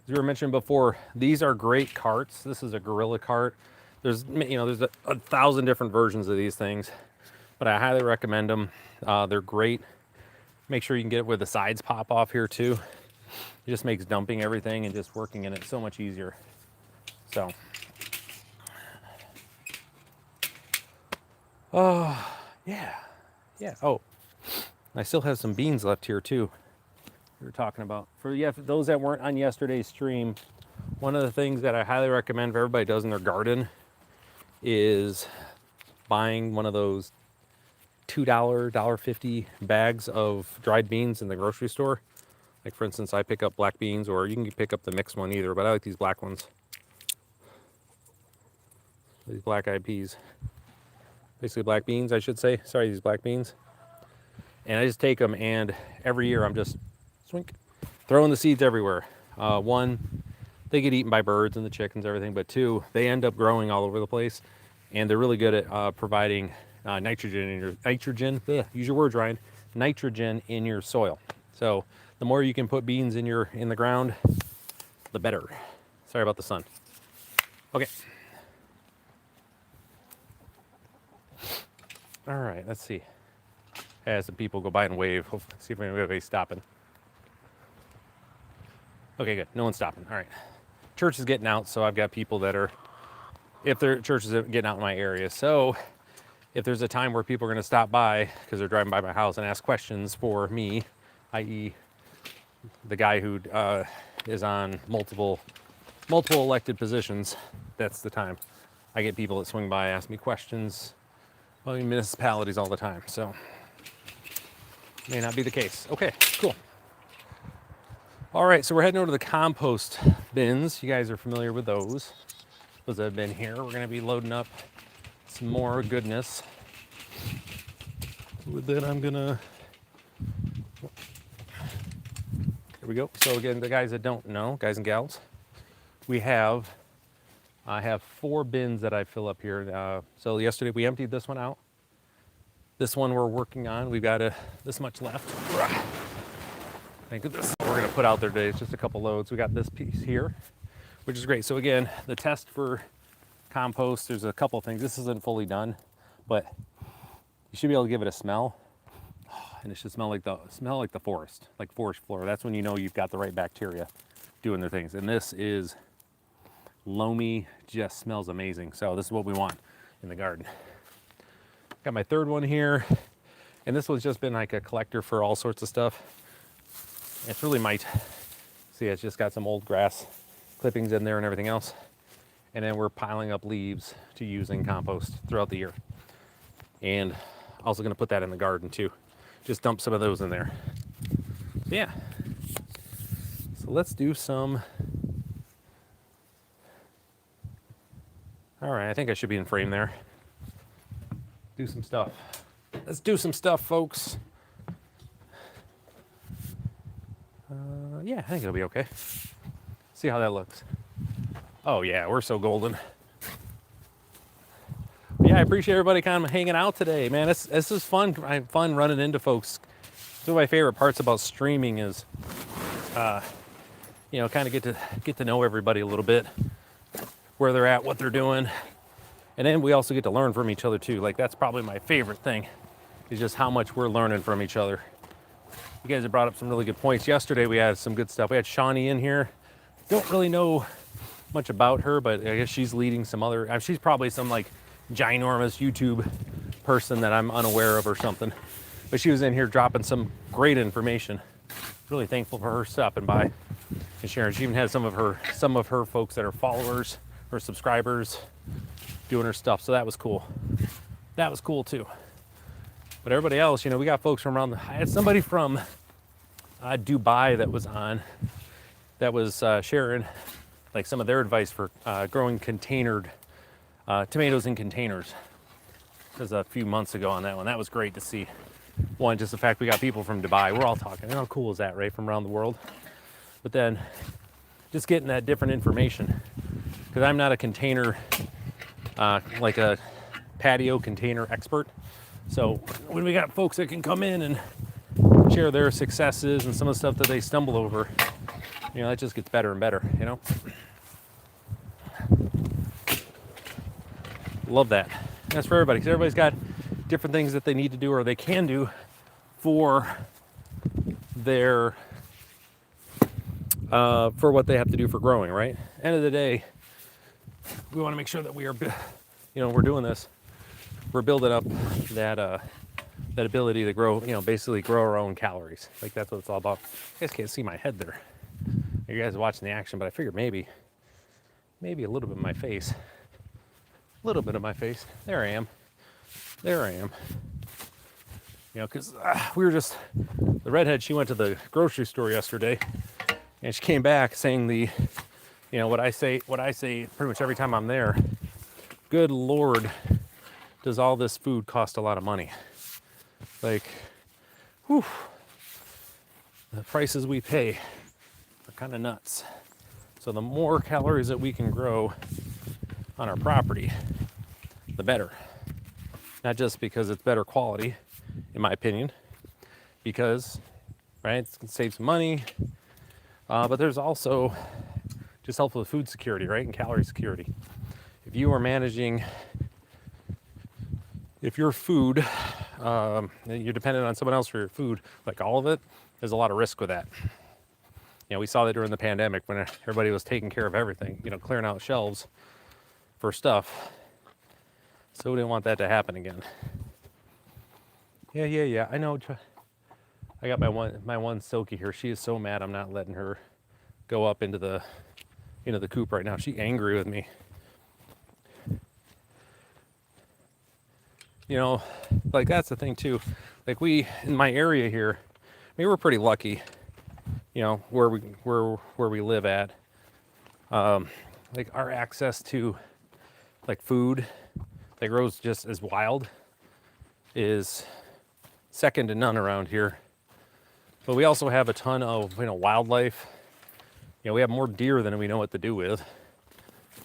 As we were mentioning before, these are great carts. This is a Gorilla cart. There's, you know, there's a 1,000 different versions of these things, but I highly recommend them. They're great. Make sure you can get it where the sides pop off here too. It just makes dumping everything and just working in it so much easier. So, yeah. Oh, I still have some beans left here too. We were talking about for those that weren't on yesterday's stream. One of the things that I highly recommend for everybody does in their garden is buying one of those $2, $1.50 bags of dried beans in the grocery store. Like for instance, I pick up black beans, or you can pick up the mixed one either, but I like these black ones. These black eyed peas. Basically black beans, I should say. Sorry, these black beans. And I just take them, and every year I'm just throwing the seeds everywhere. One, they get eaten by birds and the chickens, everything, but two, they end up growing all over the place, and they're really good at providing nitrogen in your use your words, Ryan, nitrogen in your soil. So the more you can put beans in the ground, the better. Sorry about the sun. Okay. All right, let's see. As the people go by and wave, see if anybody's stopping. Okay, good. No one's stopping. All right. Church is getting out, so I've got people that are, if their church is getting out in my area. So if there's a time where people are going to stop by because they're driving by my house and ask questions for me, i.e. the guy who is on multiple elected positions, that's the time. I get people that swing by, ask me questions. Well, in municipalities all the time, so may not be the case. Okay, cool. All right, so we're heading over to the compost bins. You guys are familiar with those. Those that have been here. We're going to be loading up some more goodness. With that, I'm going to... There we go. So again, the guys that don't know, guys and gals, I have 4 bins that I fill up here. So yesterday we emptied this one out. This one we're working on. We've got this much left. I think this we're going to put out there today. It's just a couple loads. We got this piece here, which is great. So again, the test for compost, there's a couple things. This isn't fully done, but you should be able to give it a smell. And it should smell like the forest, like forest floor. That's when you know you've got the right bacteria doing their things. And this is loamy, just smells amazing. So this is what we want in the garden. Got my 3rd one here, and this one's just been like a collector for all sorts of stuff. It's really see, it's just got some old grass clippings in there and everything else. And then we're piling up leaves to use in compost throughout the year. And also gonna put that in the garden too. Just dump some of those in there. Yeah. So let's do some. All right, I think I should be in frame there. Do some stuff. Let's do some stuff, folks. Yeah, I think it'll be okay. See how that looks. Oh yeah, we're so golden. Yeah, I appreciate everybody kind of hanging out today, man. This is fun. I have fun running into folks. One of my favorite parts about streaming is, you know, kind of get to know everybody a little bit, where they're at, what they're doing, and then we also get to learn from each other too. Like that's probably my favorite thing, is just how much we're learning from each other. You guys have brought up some really good points. Yesterday we had some good stuff. We had Shawnee in here. Don't really know much about her, but I guess she's leading some other. She's probably some like ginormous YouTube person that I'm unaware of or something. But she was in here dropping some great information. Really thankful for her stopping by and sharing. She even had some of her folks that are followers or subscribers doing her stuff. So that was cool. That was cool too. But everybody else, you know, we got folks from around. I had somebody from Dubai that was on, that was sharing like some of their advice for growing containered tomatoes in containers. It was a few months ago on that one. That was great to see. One, just the fact we got people from Dubai. We're all talking. How cool is that, right? From around the world. But then just getting that different information. Because I'm not a container, like a patio container expert. So when we got folks that can come in and share their successes and some of the stuff that they stumble over, that just gets better and better, Love that. That's for everybody, because everybody's got different things that they need to do or they can do for their, for what they have to do for growing, right? End of the day, we want to make sure that we are, we're doing this. We're building up that ability to grow, basically grow our own calories. Like that's what it's all about. You guys can't see my head there. You guys are watching the action, but I figured maybe a little bit of my face. A little bit of my face. There I am. Because we were just, the redhead, she went to the grocery store yesterday, and she came back saying what I say pretty much every time I'm there. Good Lord, does all this food cost a lot of money? Like, whew, the prices we pay are kind of nuts. So the more calories that we can grow on our property, the better. Not just because it's better quality, in my opinion, because, right, it's going to save some money, but there's also just help with food security, right, and calorie security. If you are managing, if your food, you're dependent on someone else for your food, like all of it, there's a lot of risk with that. We saw that during the pandemic when everybody was taking care of everything, clearing out shelves for stuff. So we didn't want that to happen again. Yeah. I know. I got my one Silky here. She is so mad I'm not letting her go up into the coop right now. She's angry with me. Like that's the thing too. Like in my area here, we're pretty lucky. Where we live at. Like our access to like food that grows just as wild is second to none around here. But we also have a ton of wildlife. We have more deer than we know what to do with.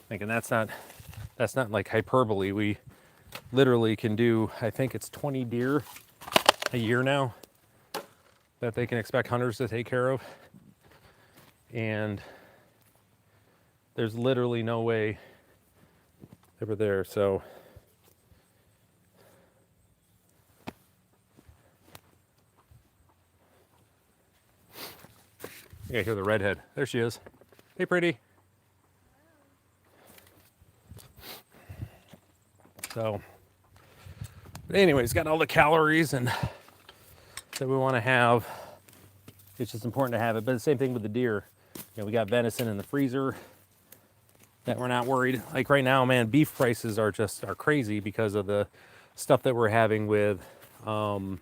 And that's not like hyperbole. We literally can do, I think it's 20 deer a year now that they can expect hunters to take care of. And there's literally no way they were there. So you gotta hear the redhead. There she is. Hey, pretty. So, but anyways, got all the calories and that we want to have. It's just important to have it. But the same thing with the deer. We got venison in the freezer that we're not worried. Like right now, man, beef prices are crazy because of the stuff that we're having with the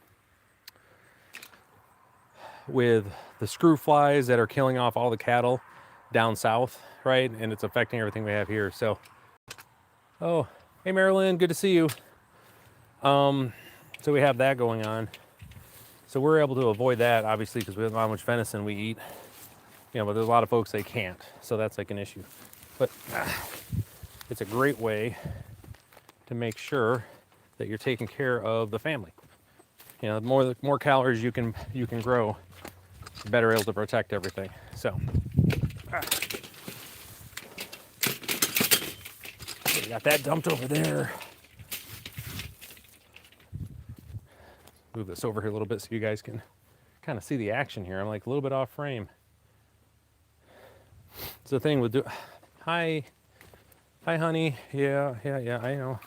screw flies that are killing off all the cattle down south, right? And it's affecting everything we have here. So, oh, hey Marilyn, good to see you. So we have that going on. So we're able to avoid that, obviously, because we have how much venison we eat. But there's a lot of folks that can't. So that's like an issue. But it's a great way to make sure that you're taking care of the family. The more calories you can grow, the better able to protect everything. So we got that dumped over there. Move this over here a little bit so you guys can kind of see the action here. I'm like a little bit off frame. It's the thing with hi honey. Yeah, I know.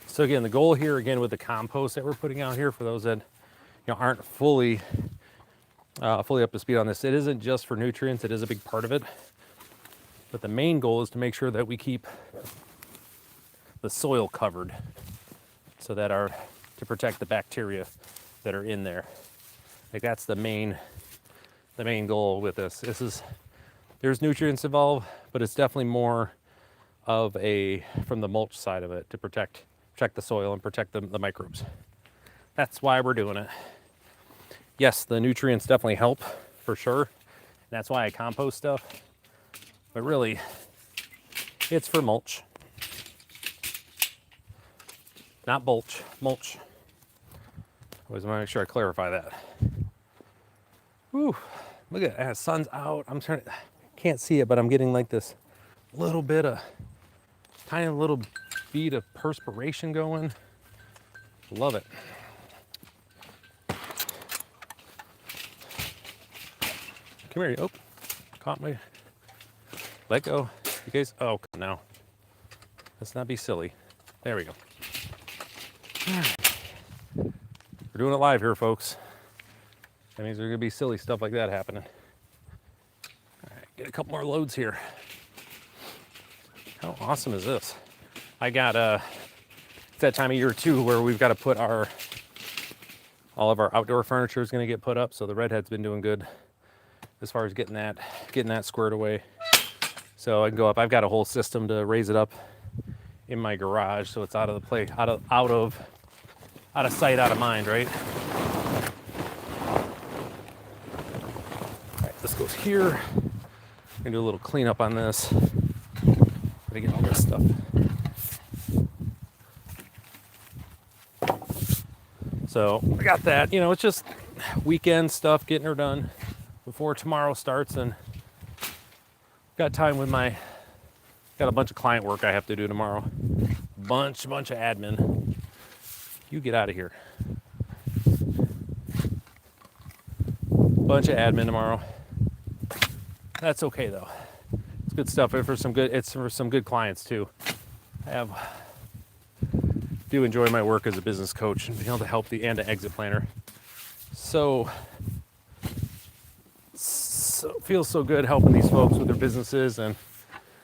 So again, the goal here again with the compost that we're putting out here for those that aren't fully up to speed on this, it isn't just for nutrients. It is a big part of it. But the main goal is to make sure that we keep the soil covered so that to protect the bacteria that are in there. Like that's the main goal with this. There's nutrients involved, but it's definitely more from the mulch side of it to protect the soil and protect the microbes. That's why we're doing it. Yes, the nutrients definitely help for sure. That's why I compost stuff. But really, it's for mulch. Not bulch, mulch. Always want to make sure I clarify that. Whew, look at that, sun's out. Can't see it, but I'm getting like this little bit of, tiny little bead of perspiration going. Love it. Come here, oh, caught me. Let go. You guys, oh, now. Let's not be silly. There we go. We're doing it live here, folks. That means there's gonna be silly stuff like that happening. All right, get a couple more loads here. How awesome is this? I got it's that time of year too where we've got to put all of our outdoor furniture is going to get put up. So the redhead's been doing good as far as getting that squared away. So I can go up. I've got a whole system to raise it up in my garage, so it's out of sight, out of mind, right? All right, this goes here. I'm gonna do a little cleanup on this. Gotta get all this stuff. So I got that. You know, it's just weekend stuff, getting her done before tomorrow starts, and got time with got a bunch of client work I have to do tomorrow. Bunch of admin. You get out of here. Bunch of admin tomorrow. That's okay though. It's good stuff. It's for some good clients too. I do enjoy my work as a business coach and being able to help and an exit planner. So it feels so good helping these folks with their businesses and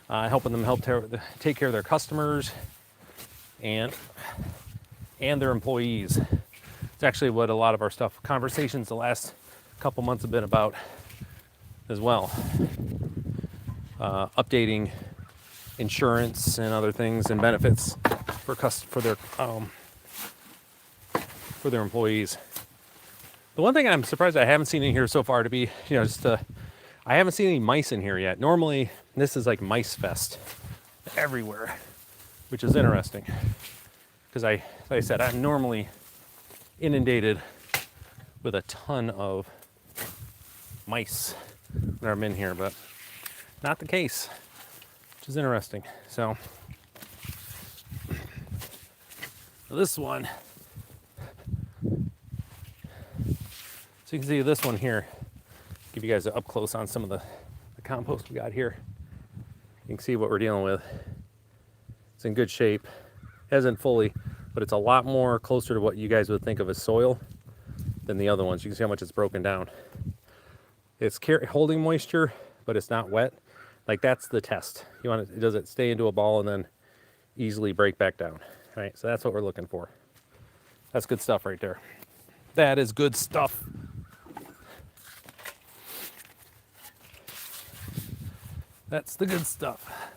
helping them take care of their customers and their employees. It's actually what a lot of our conversations the last couple months have been about as well. Updating insurance and other things and benefits for their employees. The one thing I'm surprised I haven't seen in here so far I haven't seen any mice in here yet. Normally this is like mice fest everywhere, which is interesting because like I said, I'm normally inundated with a ton of mice when I'm in here, but not the case, which is interesting. So this one, so you can see this one here, give you guys an up close on some of the compost we got here. You can see what we're dealing with. It's in good shape. Hasn't fully, but it's a lot more closer to what you guys would think of as soil than the other ones. You can see how much it's broken down. It's holding moisture, but it's not wet. Like that's the test. Does it stay into a ball and then easily break back down? Right, so that's what we're looking for. That's good stuff right there. That is good stuff. That's the good stuff.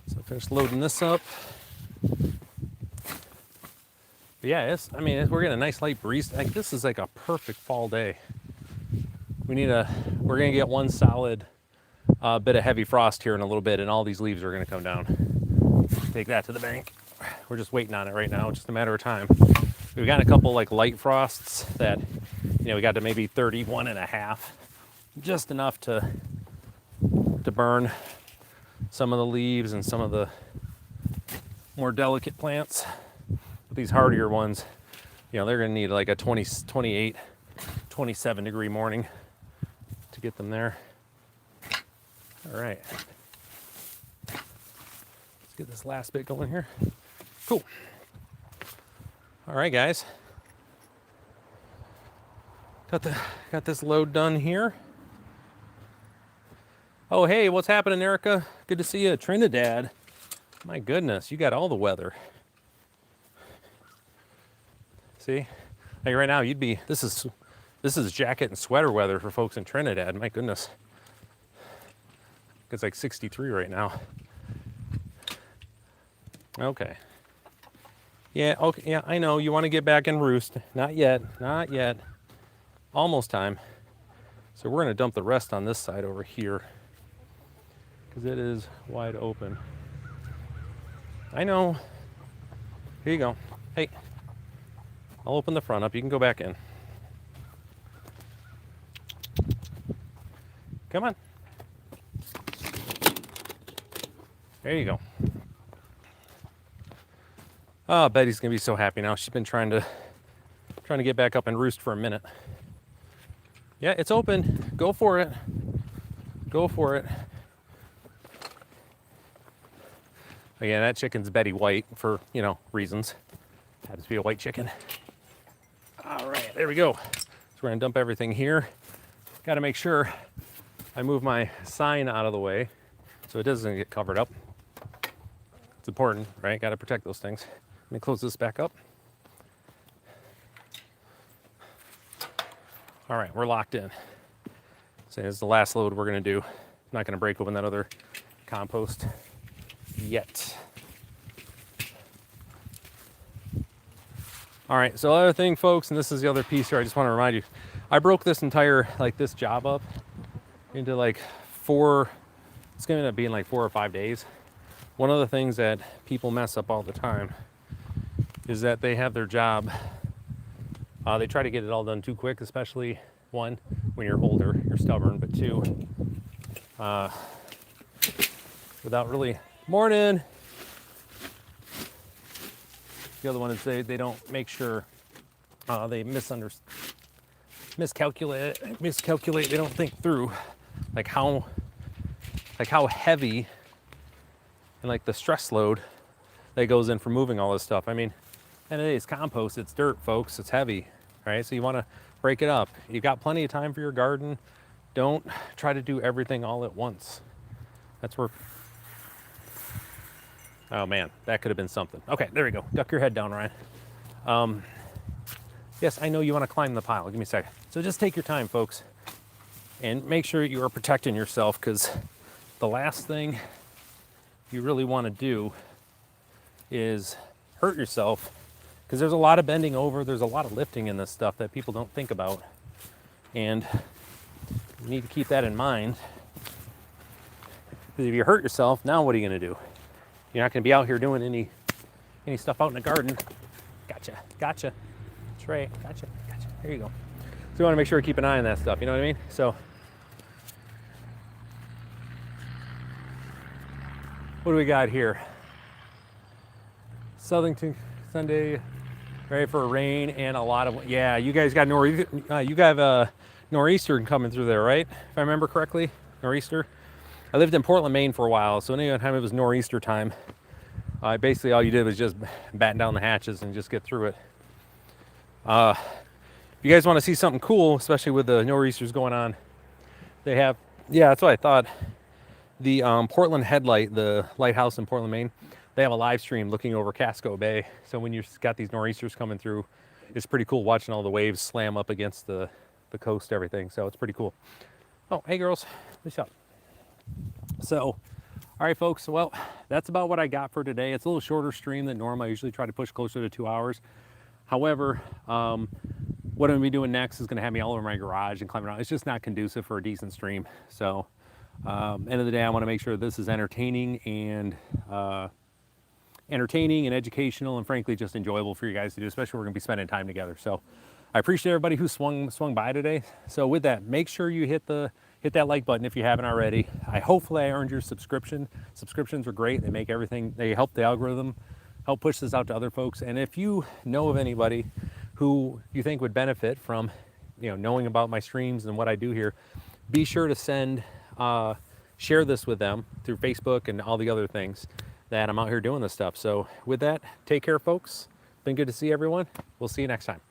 So finish loading this up. But yeah, we're getting a nice light breeze. Like this is like a perfect fall day. We're gonna get one solid bit of heavy frost here in a little bit, and all these leaves are gonna come down. Take that to the bank. We're just waiting on it right now, just a matter of time. We've got a couple like light frosts that, we got to maybe 31.5, just enough to burn some of the leaves and some of the more delicate plants. But these hardier ones, they're gonna need like a 28, 27 degree morning to get them there. All right. Get this last bit going here. Cool. All right, guys. Got this load done here. Oh, hey, what's happening, Erica? Good to see you, Trinidad. My goodness, you got all the weather. See, like right now, this is jacket and sweater weather for folks in Trinidad. My goodness. It's like 63 right now. Okay. Yeah, okay, yeah, I know. You want to get back and roost. Not yet. Not yet. Almost time. So we're going to dump the rest on this side over here because it is wide open. I know. Here you go. Hey, I'll open the front up. You can go back in. Come on. There you go. Oh, Betty's gonna be so happy now. She's been trying to get back up and roost for a minute. Yeah, it's open. Go for it. Go for it. Again, that chicken's Betty White for, you know, reasons. Happens to be a white chicken. All right, there we go. So we're gonna dump everything here. Got to make sure I move my sign out of the way so it doesn't get covered up. It's important, right? Got to protect those things. Let me close this back up. All right, we're locked in. So this is the last load we're gonna do. I'm not gonna break open that other compost yet. All right, so the other thing, folks, and this is the other piece here, I just want to remind you, I broke this entire, like this job up into like it's gonna end up being like 4 or 5 days. One of the things that people mess up all the time is that they have their job, they try to get it all done too quick, especially one, when you're older, you're stubborn, but two, without really, morning. The other one is they don't make sure, they miscalculate, they don't think through like how heavy and like the stress load that goes in for moving all this stuff. I mean, and it is compost, it's dirt, folks, it's heavy, right? So you want to break it up. You've got plenty of time for your garden. Don't try to do everything all at once. That's where, oh man, that could have been something. Okay, there we go. Duck your head down, Ryan. Yes, I know you want to climb the pile. Give me a second. So just take your time, folks, and make sure you are protecting yourself, because the last thing you really want to do is hurt yourself, because there's a lot of bending over, there's a lot of lifting in this stuff that people don't think about, and you need to keep that in mind, because if you hurt yourself, now what are you going to do? You're not going to be out here doing any stuff out in the garden. Gotcha. Trey, gotcha. There you go. So you want to make sure you keep an eye on that stuff, you know what I mean? So what do we got here? Southington Sunday, ready for rain and a lot of, yeah, you guys got nor'easter coming through there, right? If I remember correctly, nor'easter. I lived in Portland, Maine for a while, so anytime it was nor'easter time, basically all you did was just batten down the hatches and just get through it. If you guys want to see something cool, especially with the nor'easters going on, they have, yeah, that's what I thought. The Portland Headlight, the lighthouse in Portland, Maine, they have a live stream looking over Casco Bay. So when you've got these nor'easters coming through, it's pretty cool watching all the waves slam up against the coast, everything. So it's pretty cool. Oh, hey girls, what's up? So, all right, folks. Well, that's about what I got for today. It's a little shorter stream than normal. I usually try to push closer to 2 hours. However, what I'm going to be doing next is going to have me all over my garage and climbing around. It's just not conducive for a decent stream. So, end of the day, I want to make sure this is entertaining and educational and frankly just enjoyable for you guys to do, especially we're going to be spending time together. So, I appreciate everybody who swung by today. So, with that, make sure you hit that like button if you haven't already. Hopefully I earned your subscription. Subscriptions are great. They make everything, they help the algorithm, help push this out to other folks. And if you know of anybody who you think would benefit from, knowing about my streams and what I do here, be sure to share this with them through Facebook and all the other things that I'm out here doing this stuff. So with that, take care, folks. Been good to see everyone. We'll see you next time.